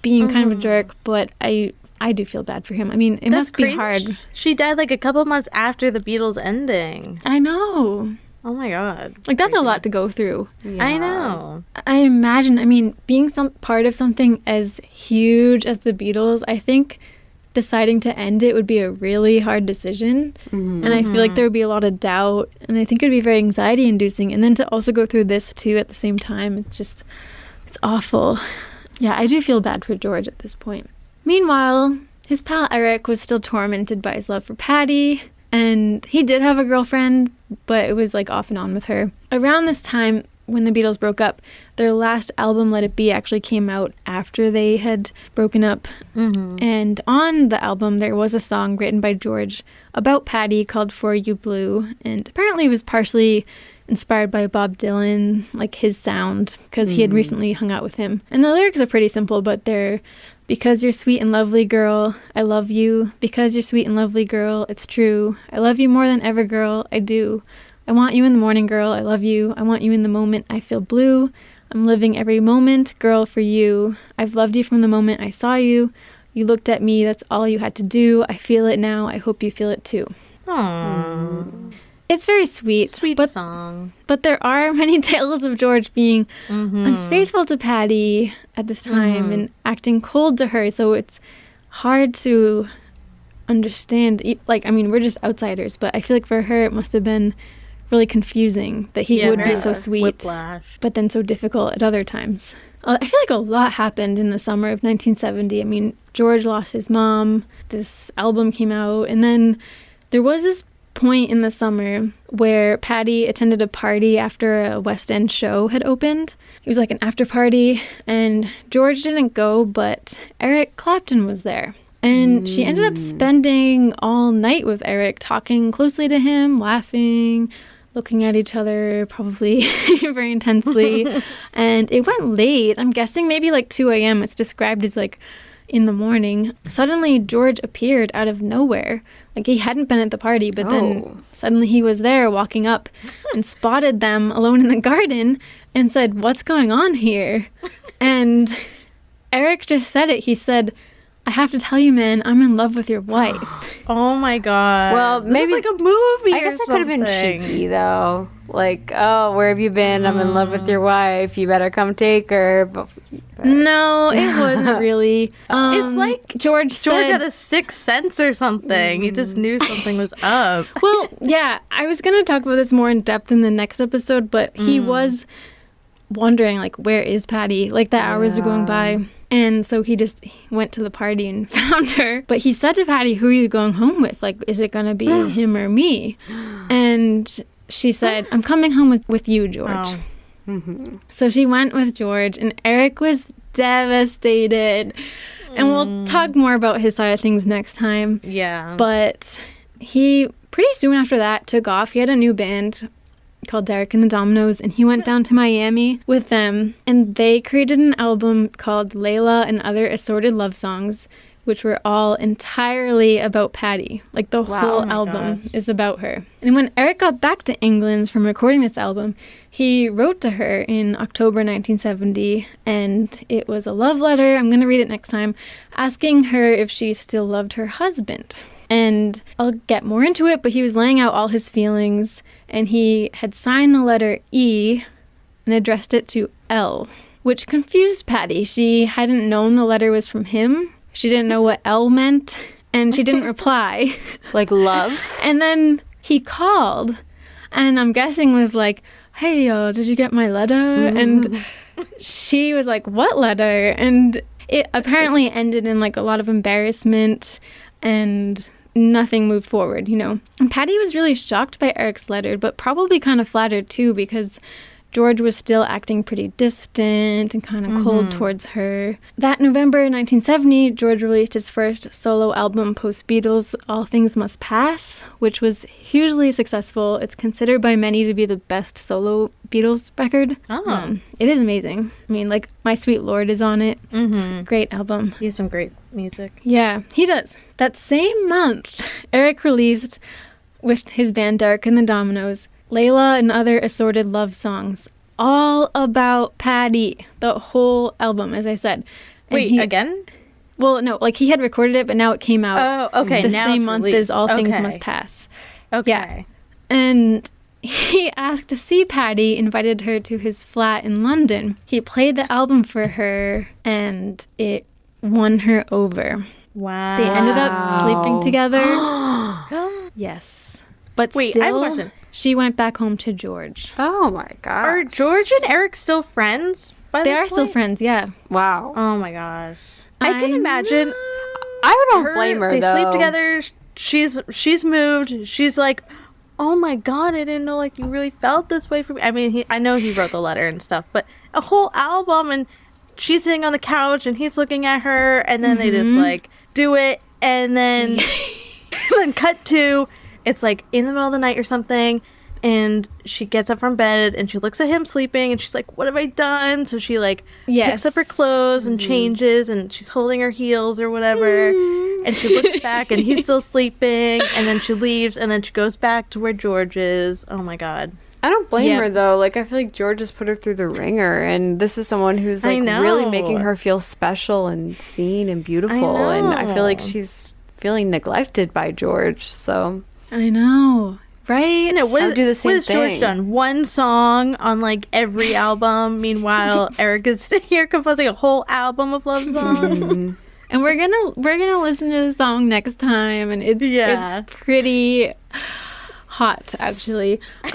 being kind of a jerk, but I do feel bad for him. I mean, it must be hard. She died like a couple months after the Beatles ending. I know. Oh my God. Like, that's a lot to go through. Yeah. I know. I imagine, I mean, being some part of something as huge as the Beatles, I think deciding to end it would be a really hard decision. And I feel like there would be a lot of doubt, and I think it would be very anxiety inducing. And then to also go through this too at the same time, it's awful. Yeah, I do feel bad for George at this point. Meanwhile, his pal Eric was still tormented by his love for Pattie, and he did have a girlfriend, but it was like off and on with her. Around this time, when the Beatles broke up, their last album, Let It Be, actually came out after they had broken up. And on the album, there was a song written by George about Pattie called For You Blue, and apparently it was partially inspired by Bob Dylan, like his sound, because he had recently hung out with him. And the lyrics are pretty simple, but they're, "Because you're sweet and lovely, girl, I love you. Because you're sweet and lovely, girl, it's true. I love you more than ever, girl, I do. I want you in the morning, girl, I love you. I want you in the moment I feel blue. I'm living every moment, girl, for you. I've loved you from the moment I saw you. You looked at me, that's all you had to do. I feel it now, I hope you feel it too." It's very sweet. Sweet song. But there are many tales of George being unfaithful to Pattie at this time and acting cold to her. So it's hard to understand. Like, I mean, we're just outsiders, but I feel like for her it must have been really confusing that he would be so sweet, whiplash, but then so difficult at other times. I feel like a lot happened in the summer of 1970. I mean, George lost his mom, this album came out, and then there was this point in the summer where Pattie attended a party after a West End show had opened. It was like an after party, and George didn't go, but Eric Clapton was there. And she ended up spending all night with Eric, talking closely to him, laughing, looking at each other, probably very intensely. And it went late. I'm guessing maybe like 2 a.m. It's described as like in the morning. Suddenly, George appeared out of nowhere. Like, he hadn't been at the party, but then suddenly he was there walking up and spotted them alone in the garden and said, "What's going on here?" And Eric just said it. He said, "I have to tell you, man, I'm in love with your wife." Oh my God. Well, maybe this is like a movie. I guess that could have been cheeky, though. Like, "Oh, where have you been? I'm in love with your wife. You better come take her." But No, it wasn't really. It's like George said, had a sixth sense or something. He just knew something was up. Well, yeah, I was going to talk about this more in depth in the next episode, but he was wondering, like, where is Pattie? Like, the hours are going by. And so he just went to the party and found her. But he said to Pattie, who are you going home with? Like, is it going to be him or me? And she said, I'm coming home with you, George. Oh. So she went with George, and Eric was devastated. And we'll talk more about his side of things next time. Yeah. But he, pretty soon after that, took off. He had a new band called Derek and the Dominoes, and he went down to Miami with them, and they created an album called Layla and Other Assorted Love Songs, which were all entirely about Pattie. Like, the whole album is about her. And when Eric got back to England from recording this album, he wrote to her in October 1970, and it was a love letter, I'm going to read it next time, asking her if she still loved her husband. And I'll get more into it, but he was laying out all his feelings, and he had signed the letter E and addressed it to L, which confused Pattie. She hadn't known the letter was from him. She didn't know what L meant, and she didn't reply. Like love? And then he called, and I'm guessing was like, hey, did you get my letter? And she was like, what letter? And it apparently ended in, like, a lot of embarrassment, and nothing moved forward, you know. And Pattie was really shocked by Eric's letter, but probably kind of flattered too, because George was still acting pretty distant and kind of cold towards her. That November 1970, George released his first solo album post-Beatles, All Things Must Pass, which was hugely successful. It's considered by many to be the best solo Beatles record. It is amazing. I mean, like, My Sweet Lord is on it. It's a great album. He has some great music. Yeah, he does. That same month, Eric released, with his band Derek and the Dominoes, Layla and Other Assorted Love Songs, all about Pattie, the whole album, as I said. And Wait, again? Well, no, like, he had recorded it, but now it came out okay, the now same it's month released. as All Things Okay. Must Pass. Okay. Yeah. And he asked to see Pattie, invited her to his flat in London. He played the album for her, and it won her over. Wow. They ended up sleeping together. Yes. But Wait, I have a still, question. she went back home to George. Oh my god. Are George and Eric still friends by They this are still point? friends, yeah. Wow. Oh my gosh. I can imagine I don't blame her they though. sleep together. She's moved. She's like, oh my god, I didn't know, like, you really felt this way for me. I mean, I know he wrote the letter and stuff, but a whole album, and she's sitting on the couch and he's looking at her, and then they just, like, do it, and then then cut to, it's like in the middle of the night or something, and she gets up from bed and she looks at him sleeping, and she's like, what have I done? So she, like, picks up her clothes and changes, and she's holding her heels or whatever, and she looks back and he's still sleeping, and then she leaves, and then she goes back to where George is. Oh my god. I don't blame Yeah. her though. Like, I feel like George has put her through the ringer, and this is someone who's, like, I know. really making her feel special and seen and beautiful. And I feel like she's feeling neglected by George. So I know, right? No, what I would do the same what has George thing. done? One song on, like, every album. Meanwhile, Eric is here composing a whole album of love songs. And we're gonna listen to the song next time, and it's pretty hot, actually. But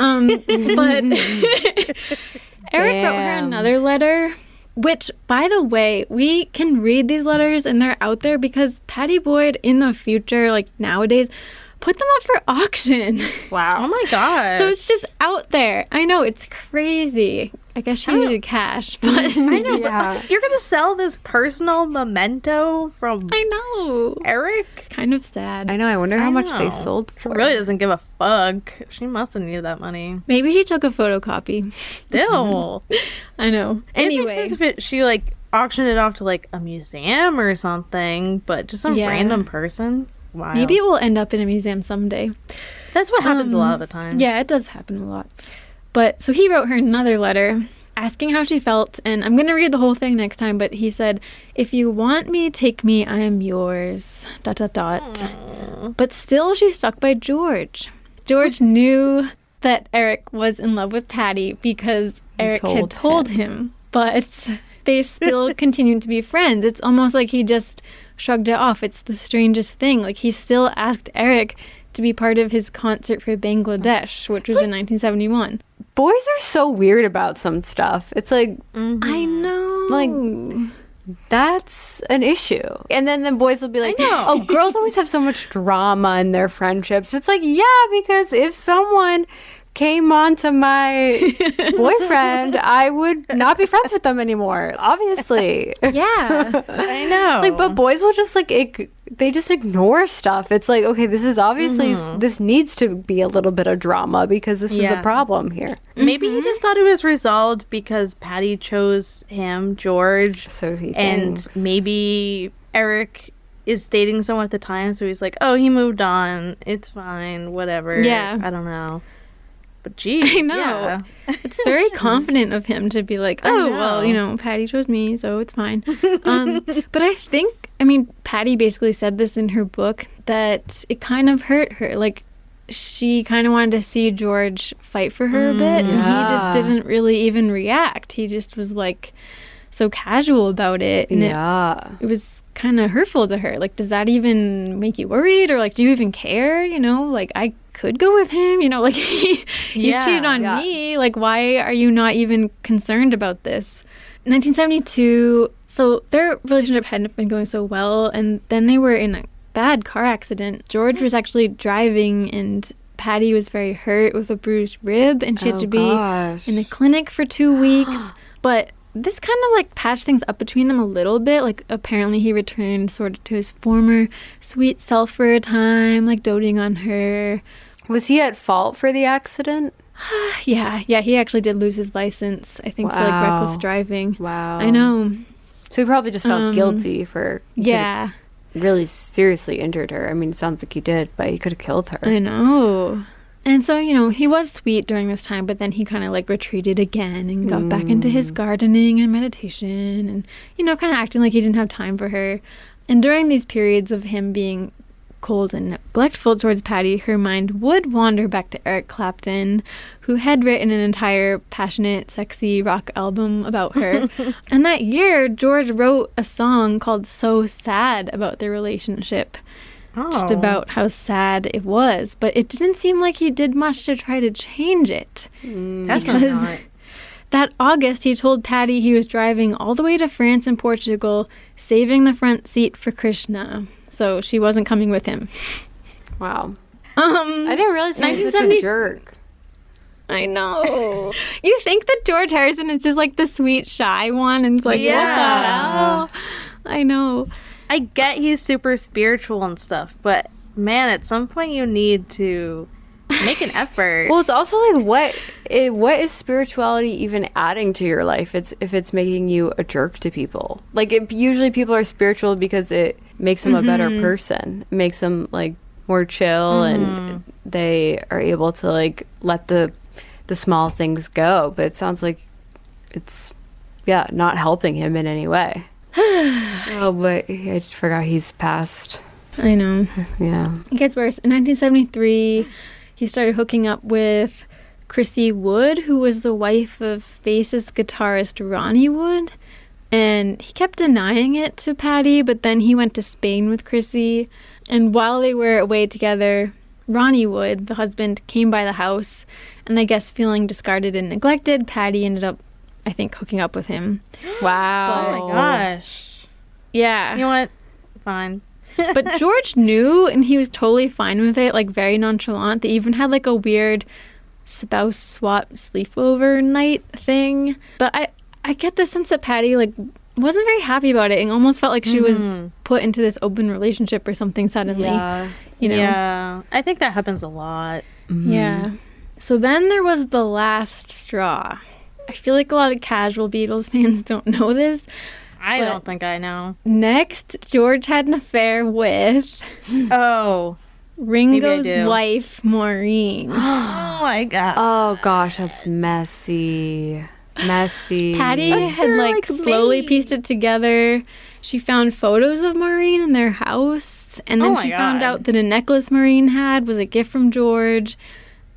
Eric wrote her another letter, which, by the way, we can read these letters and they're out there because Pattie Boyd in the future, like nowadays, put them up for auction. wow. Oh my god. So it's just out there. I know, it's crazy. I guess she needed cash, but I know, Yeah. but you're gonna sell this personal memento from I know. Eric? Kind of sad. I know. I wonder how much they know. sold She for. really doesn't give a fuck. She must have needed that money. Maybe she took a photocopy. Still. I know. It makes Anyway. sense if she, like, auctioned it off to, like, a museum or something, but just some Yeah. random person. Wow. Maybe it will end up in a museum someday. That's what happens a lot of the time. Yeah, it does happen a lot. But so he wrote her another letter asking how she felt, and I'm going to read the whole thing next time, but he said, if you want me, take me, I am yours, ... But still she stuck by George. George knew that Eric was in love with Pattie because Eric had told him, but they still continued to be friends. It's almost like he just shrugged it off. It's the strangest thing. Like, he still asked Eric to be part of his concert for Bangladesh, which was in 1971. Boys are so weird about some stuff. It's like, I know. like, that's an issue. And then the boys will be like, oh, girls always have so much drama in their friendships. It's like, yeah, because if someone came on to my boyfriend, I would not be friends with them anymore, obviously. Yeah. I know. Like, but boys will just, like, they just ignore stuff. It's like, okay, this is obviously, this needs to be a little bit of drama because this is a problem here. Maybe he just thought it was resolved because Pattie chose him, George. So he and thinks. maybe Eric is dating someone at the time, so he's like, oh, he moved on. It's fine. Whatever. Yeah. I don't know. But geez, I know. yeah. It's very confident of him to be like, oh, well, you know, Pattie chose me, so it's fine. But I think, I mean, Pattie basically said this in her book, that it kind of hurt her. Like, she kind of wanted to see George fight for her a bit, and he just didn't really even react. He just was like so casual about it, and it was kind of hurtful to her. Like, does that even make you worried, or like, do you even care? You know, like, I could go with him, you know, like, you cheated on me, like, why are you not even concerned about this? 1972, so their relationship hadn't been going so well, and then they were in a bad car accident. George was actually driving, and Pattie was very hurt with a bruised rib, and she had to be in the clinic for 2 weeks. But this kind of like patched things up between them a little bit. Like, apparently he returned sort of to his former sweet self for a time, like doting on her. Was he at fault for the accident? Yeah, he actually did lose his license, I think, for like reckless driving. Wow. I know. So he probably just felt guilty for really seriously injured her. I mean, it sounds like he did, but he could have killed her. I know. And so, you know, he was sweet during this time, but then he kind of like retreated again and got back into his gardening and meditation and, you know, kind of acting like he didn't have time for her. And during these periods of him being cold and neglectful towards Pattie, her mind would wander back to Eric Clapton, who had written an entire passionate, sexy rock album about her. And that year, George wrote a song called So Sad about their relationship. Just about how sad it was. But it didn't seem like he did much to try to change it. Because that August, he told Pattie he was driving all the way to France and Portugal, saving the front seat for Krishna. So she wasn't coming with him. Wow. I didn't realize he was such a jerk. I know. You think that George Harrison is just like the sweet, shy one, and it's like, what the hell? I know. I get he's super spiritual and stuff, but man, at some point you need to make an effort. Well, it's also like, what is spirituality even adding to your life? If it's making you a jerk to people. Like, usually people are spiritual because it makes them a better person. It makes them like more chill, and they are able to like let the small things go. But it sounds like it's not helping him in any way. Oh, but I just forgot he's passed. I know. Yeah. It gets worse. In 1973, he started hooking up with Chrissy Wood, who was the wife of bassist guitarist Ronnie Wood. And he kept denying it to Pattie, but then he went to Spain with Chrissy. And while they were away together, Ronnie Wood, the husband, came by the house. And I guess feeling discarded and neglected, Pattie ended up, I think, hooking up with him. Wow. Oh my gosh. Yeah. You know what? Fine. But George knew, and he was totally fine with it, like very nonchalant. They even had like a weird spouse swap sleepover night thing. But I get the sense that Pattie like wasn't very happy about it and almost felt like she was put into this open relationship or something suddenly. Yeah. You know? Yeah. I think that happens a lot. Yeah. So then there was the last straw. I feel like a lot of casual Beatles fans don't know this. I don't think I know. Next, George had an affair with Ringo's wife, Maureen. Oh my god. Oh gosh, that's messy. Pattie had like slowly pieced it together. She found photos of Maureen in their house, and then she found out that a necklace Maureen had was a gift from George.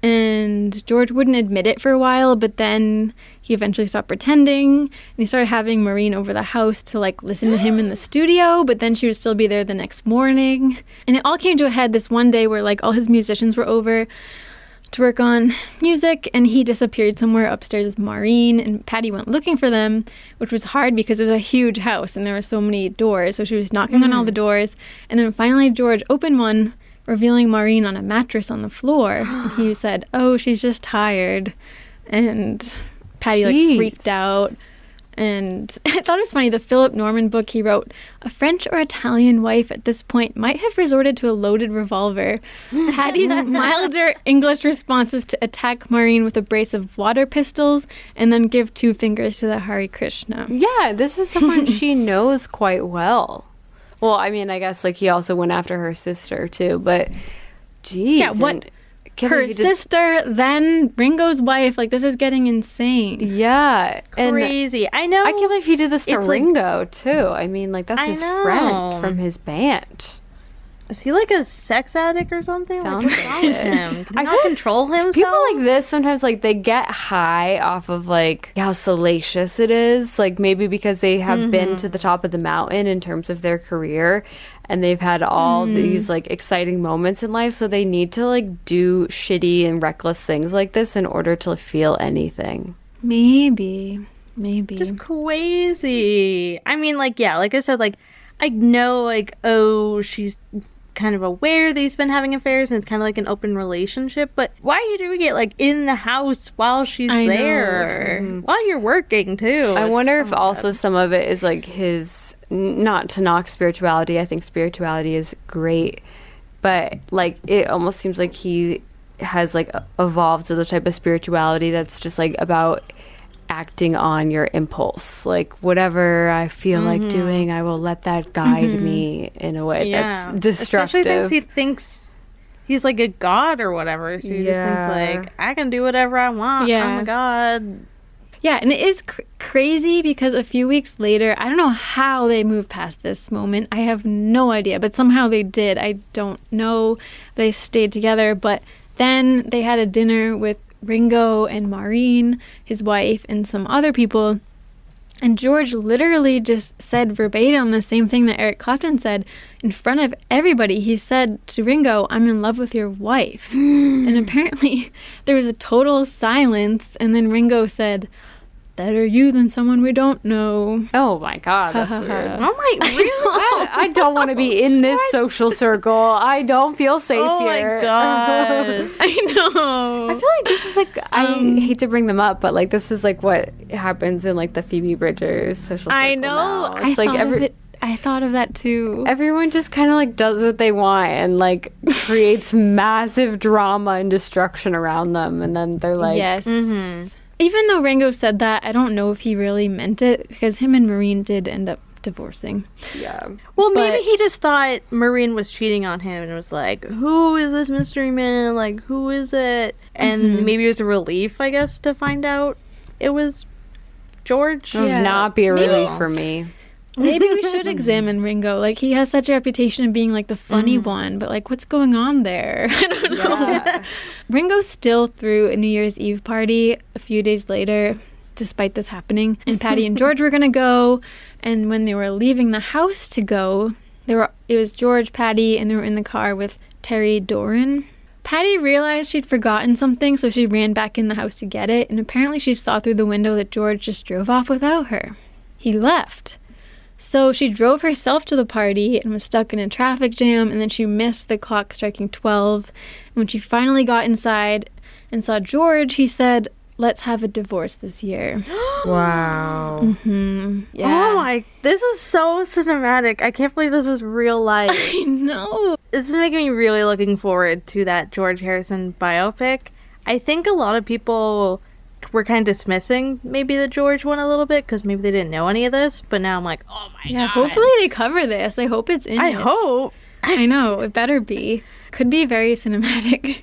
And George wouldn't admit it for a while, but then he eventually stopped pretending, and he started having Maureen over the house to like listen to him in the studio, but then she would still be there the next morning. And it all came to a head this one day where like all his musicians were over to work on music, and he disappeared somewhere upstairs with Maureen, and Pattie went looking for them, which was hard because it was a huge house and there were so many doors, so she was knocking on all the doors, and then finally George opened one, revealing Maureen on a mattress on the floor. And he said, "Oh, she's just tired," and Pattie like freaked out. And I thought it was funny, the Philip Norman book he wrote, a French or Italian wife at this point might have resorted to a loaded revolver. Pattie's milder English response was to attack Maureen with a brace of water pistols and then give 2 fingers to the Hare Krishna. Yeah, this is someone she knows quite well. Well, I mean, I guess like he also went after her sister too, but geez. Yeah, what? Her sister, then Ringo's wife. Like, this is getting insane. Yeah. Crazy. I know. I can't believe he did this to Ringo, too. I mean, like, that's his friend from his band. Is he like a sex addict or something? Sounds like, what's wrong with him? Can he not control himself? People like this, sometimes, like, they get high off of, like, how salacious it is. Like, maybe because they have been to the top of the mountain in terms of their career, and they've had all these, like, exciting moments in life, so they need to, like, do shitty and reckless things like this in order to feel anything. Maybe. Just crazy. I mean, like, yeah, like I said, like, I know, like, oh, she's kind of aware that he's been having affairs and it's kind of like an open relationship, but why are you doing it like in the house while she's there? While you're working too? I wonder if also some of it is like his, not to knock spirituality, I think spirituality is great, but like it almost seems like he has like evolved to the type of spirituality that's just like about acting on your impulse, like whatever I feel like doing, I will let that guide me in a way that's destructive. Especially he thinks he's like a god or whatever, so he just thinks like, I can do whatever I want. I'm a god. Yeah, and it is crazy because a few weeks later, I don't know how they moved past this moment. I have no idea, but somehow they did. I don't know. They stayed together, but then they had a dinner with Ringo and Maureen, his wife, and some other people. And George literally just said verbatim the same thing that Eric Clapton said in front of everybody. He said to Ringo, "I'm in love with your wife." And apparently there was a total silence. And then Ringo said, "Better you than someone we don't know." Oh my God, that's weird. Oh my, really? I don't want to be in this social circle. I don't feel safe here. Oh my God. I know. I feel like this is like, I hate to bring them up, but like this is like what happens in like the Phoebe Bridgers social circle. I know. Now. It's like I thought of that too. Everyone just kind of like does what they want and like creates massive drama and destruction around them, and then they're like, yes. Even though Ringo said that, I don't know if he really meant it, because him and Maureen did end up divorcing. Yeah. Well, maybe he just thought Maureen was cheating on him and was like, who is this mystery man? Like, who is it? And maybe it was a relief, I guess, to find out it was George. It would not be a relief for me. Maybe we should examine Ringo. Like, he has such a reputation of being, like, the funny one, but, like, what's going on there? I don't know. Yeah. Ringo still threw a New Year's Eve party a few days later, despite this happening. And Pattie and George were going to go, and when they were leaving the house to go, it was George, Pattie, and they were in the car with Terry Doran. Pattie realized she'd forgotten something, so she ran back in the house to get it, and apparently she saw through the window that George just drove off without her. He left. So she drove herself to the party and was stuck in a traffic jam, and then she missed the clock striking 12. And when she finally got inside and saw George, he said, "Let's have a divorce this year." Wow. Yeah. Oh my, this is so cinematic. I can't believe this was real life. I know. This is making me really looking forward to that George Harrison biopic. I think a lot of people were kind of dismissing maybe the George one a little bit because maybe they didn't know any of this, but now I'm like, oh my God. Hopefully they cover this. I hope it's in I it. hope. I know, it better be. Could be very cinematic.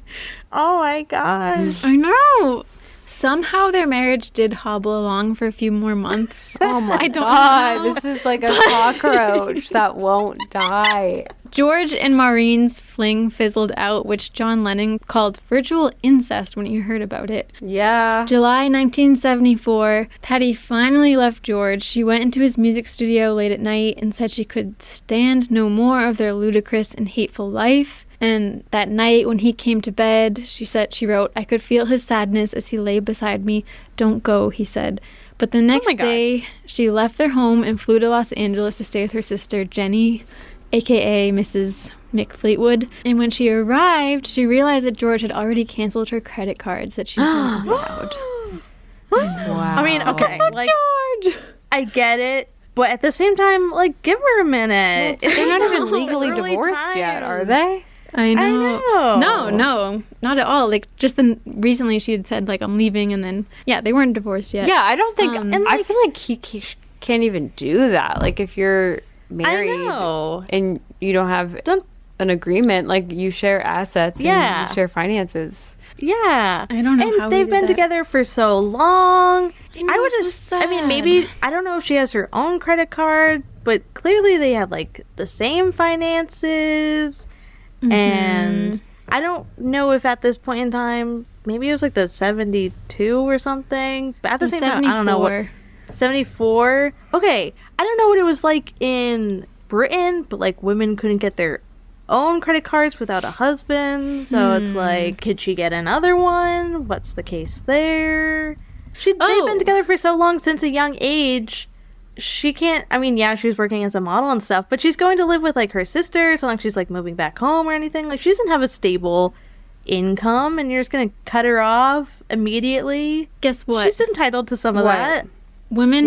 Oh my gosh. I know. Somehow their marriage did hobble along for a few more months. Oh my I don't God, know. this is like a cockroach that won't die. George and Maureen's fling fizzled out, which John Lennon called virtual incest when he heard about it. Yeah. July 1974, Pattie finally left George. She went into his music studio late at night and said she could stand no more of their ludicrous and hateful life. And that night when he came to bed, she wrote, "I could feel his sadness as he lay beside me. Don't go," he said. But the next day, she left their home and flew to Los Angeles to stay with her sister, Jenny, a.k.a. Mrs. McFleetwood. And when she arrived, she realized that George had already canceled her credit cards that she hadn't allowed. Wow. I mean, okay, like, George! I get it, but at the same time, like, give her a minute. They're not even legally divorced yet, are they? I know. know. No, not at all. Like, just recently she had said, like, I'm leaving, and then, yeah, they weren't divorced yet. Yeah, I don't think... and, I like- feel like he can't even do that. Like, if you're married and you don't have an agreement, like, you share assets and you share finances. Yeah. I don't know and how they've been together for so long. I would so I mean, maybe, I don't know if she has her own credit card, but clearly they had, like, the same finances. And I don't know if at this point in time, maybe it was like the 72 or something. But at the same time, I don't know what. 74? Okay. I don't know what it was like in Britain, but like women couldn't get their own credit cards without a husband. So it's like, could she get another one? What's the case there? They've been together for so long since a young age. She can't, I mean, yeah, she was working as a model and stuff, but she's going to live with, like, her sister. It's not like she's, like, moving back home or anything. Like, she doesn't have a stable income, and you're just going to cut her off immediately. Guess what? She's entitled to some of that. Women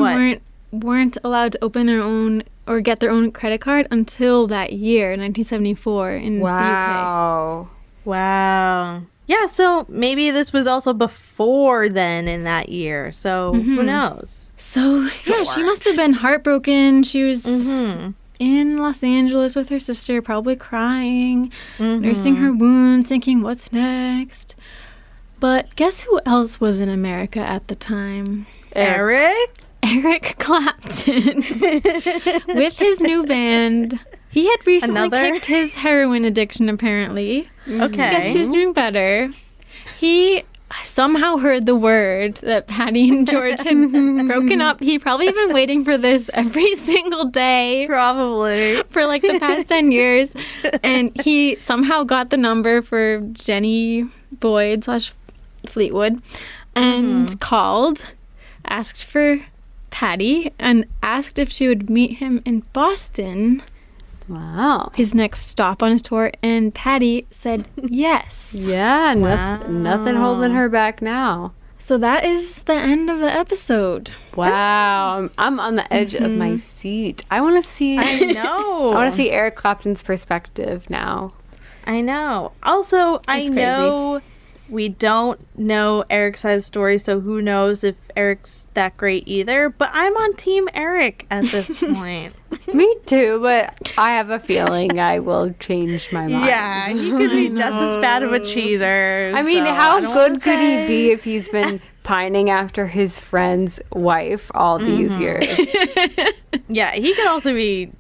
weren't allowed to open their own or get their own credit card until that year, 1974, in the UK. Wow. Yeah, so maybe this was also before then in that year. So who knows? So, yeah, she must have been heartbroken. She was in Los Angeles with her sister, probably crying, nursing her wounds, thinking, what's next? But guess who else was in America at the time? Eric? Eric Clapton. With his new band. He had recently kicked his heroin addiction, apparently. Okay. Guess who's doing better? He somehow heard the word that Pattie and George had broken up. He probably been waiting for this every single day. Probably. For like the past 10 years. And he somehow got the number for Jenny Boyd / Fleetwood and called, asked for Pattie, and asked if she would meet him in Boston. Wow. His next stop on his tour, and Pattie said yes. Yeah, nothing holding her back now. So that is the end of the episode. Wow. I'm on the edge of my seat. I want to see... I know. I want to see Eric Clapton's perspective now. I know. Also, I know we don't know Eric's side of the story, so who knows if Eric's that great either. But I'm on Team Eric at this point. Me too, but I have a feeling I will change my mind. Yeah, he could be just as bad of a cheater. I mean, how good could he be if he's been pining after his friend's wife all these years? Yeah, he could also be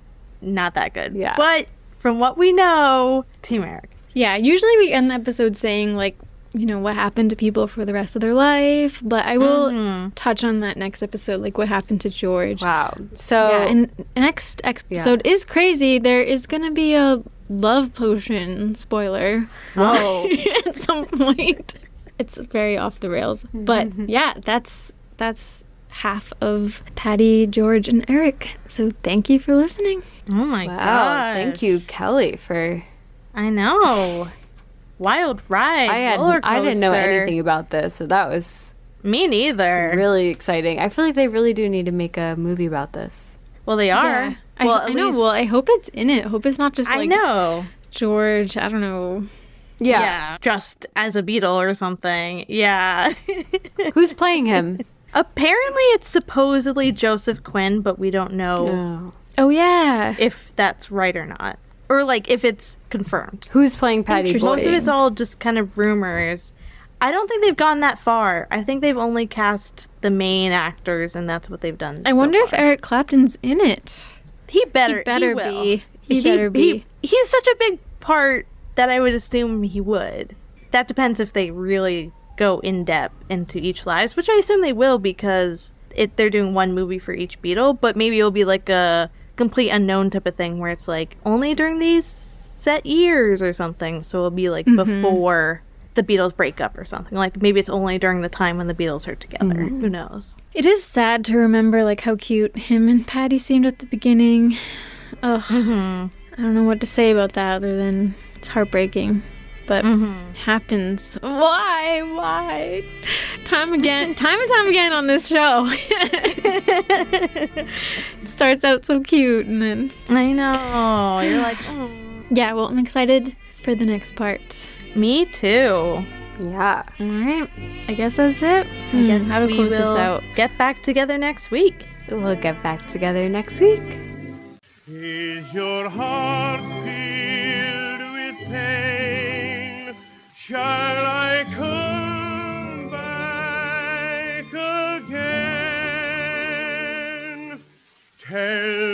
not that good. Yeah. But from what we know, Team Eric. Yeah, usually we end the episode saying, like, you know, what happened to people for the rest of their life. But I will touch on that next episode, like what happened to George. Wow. So, yeah, and the next episode is crazy. There is going to be a love potion spoiler. Whoa. At some point. It's very off the rails. But yeah, that's half of Pattie, George, and Eric. So thank you for listening. Oh my wow. god. Thank you, Kelly, for... I know. Wild ride. I didn't know anything about this, so that was... Me neither. Really exciting. I feel like they really do need to make a movie about this. Well, they are. Yeah. Well, I know. Well, I hope it's in it. I hope it's not just like... I know. George, I don't know. Yeah. Just as a Beatle or something. Yeah. Who's playing him? Apparently it's supposedly Joseph Quinn, but we don't know No. Oh, yeah. if that's right or not. Or, like, if it's confirmed. Who's playing Pattie Boyd? Most of it's all just kind of rumors. I don't think they've gone that far. I think they've only cast the main actors, and that's what they've done. I wonder if Eric Clapton's in it. He better He better will. be. He better be. He's such a big part that I would assume he would. That depends if they really go in depth into each lives, which I assume they will because they're doing one movie for each Beatle, but maybe it'll be like a complete unknown type of thing where it's like only during these set years or something. So it'll be like before the Beatles break up or something. Like maybe it's only during the time when the Beatles are together. Who knows? It is sad to remember like how cute him and Pattie seemed at the beginning. Ugh. I don't know what to say about that other than it's heartbreaking. But happens. Why? Time and time again on this show. It starts out so cute and then... I know. You're like, oh. Yeah, well, I'm excited for the next part. Me too. Yeah. All right. I guess that's it. I guess how to close this out. Get back together next week. We'll get back together next week. Is your heart filled with pain? Shall I come back again? Tell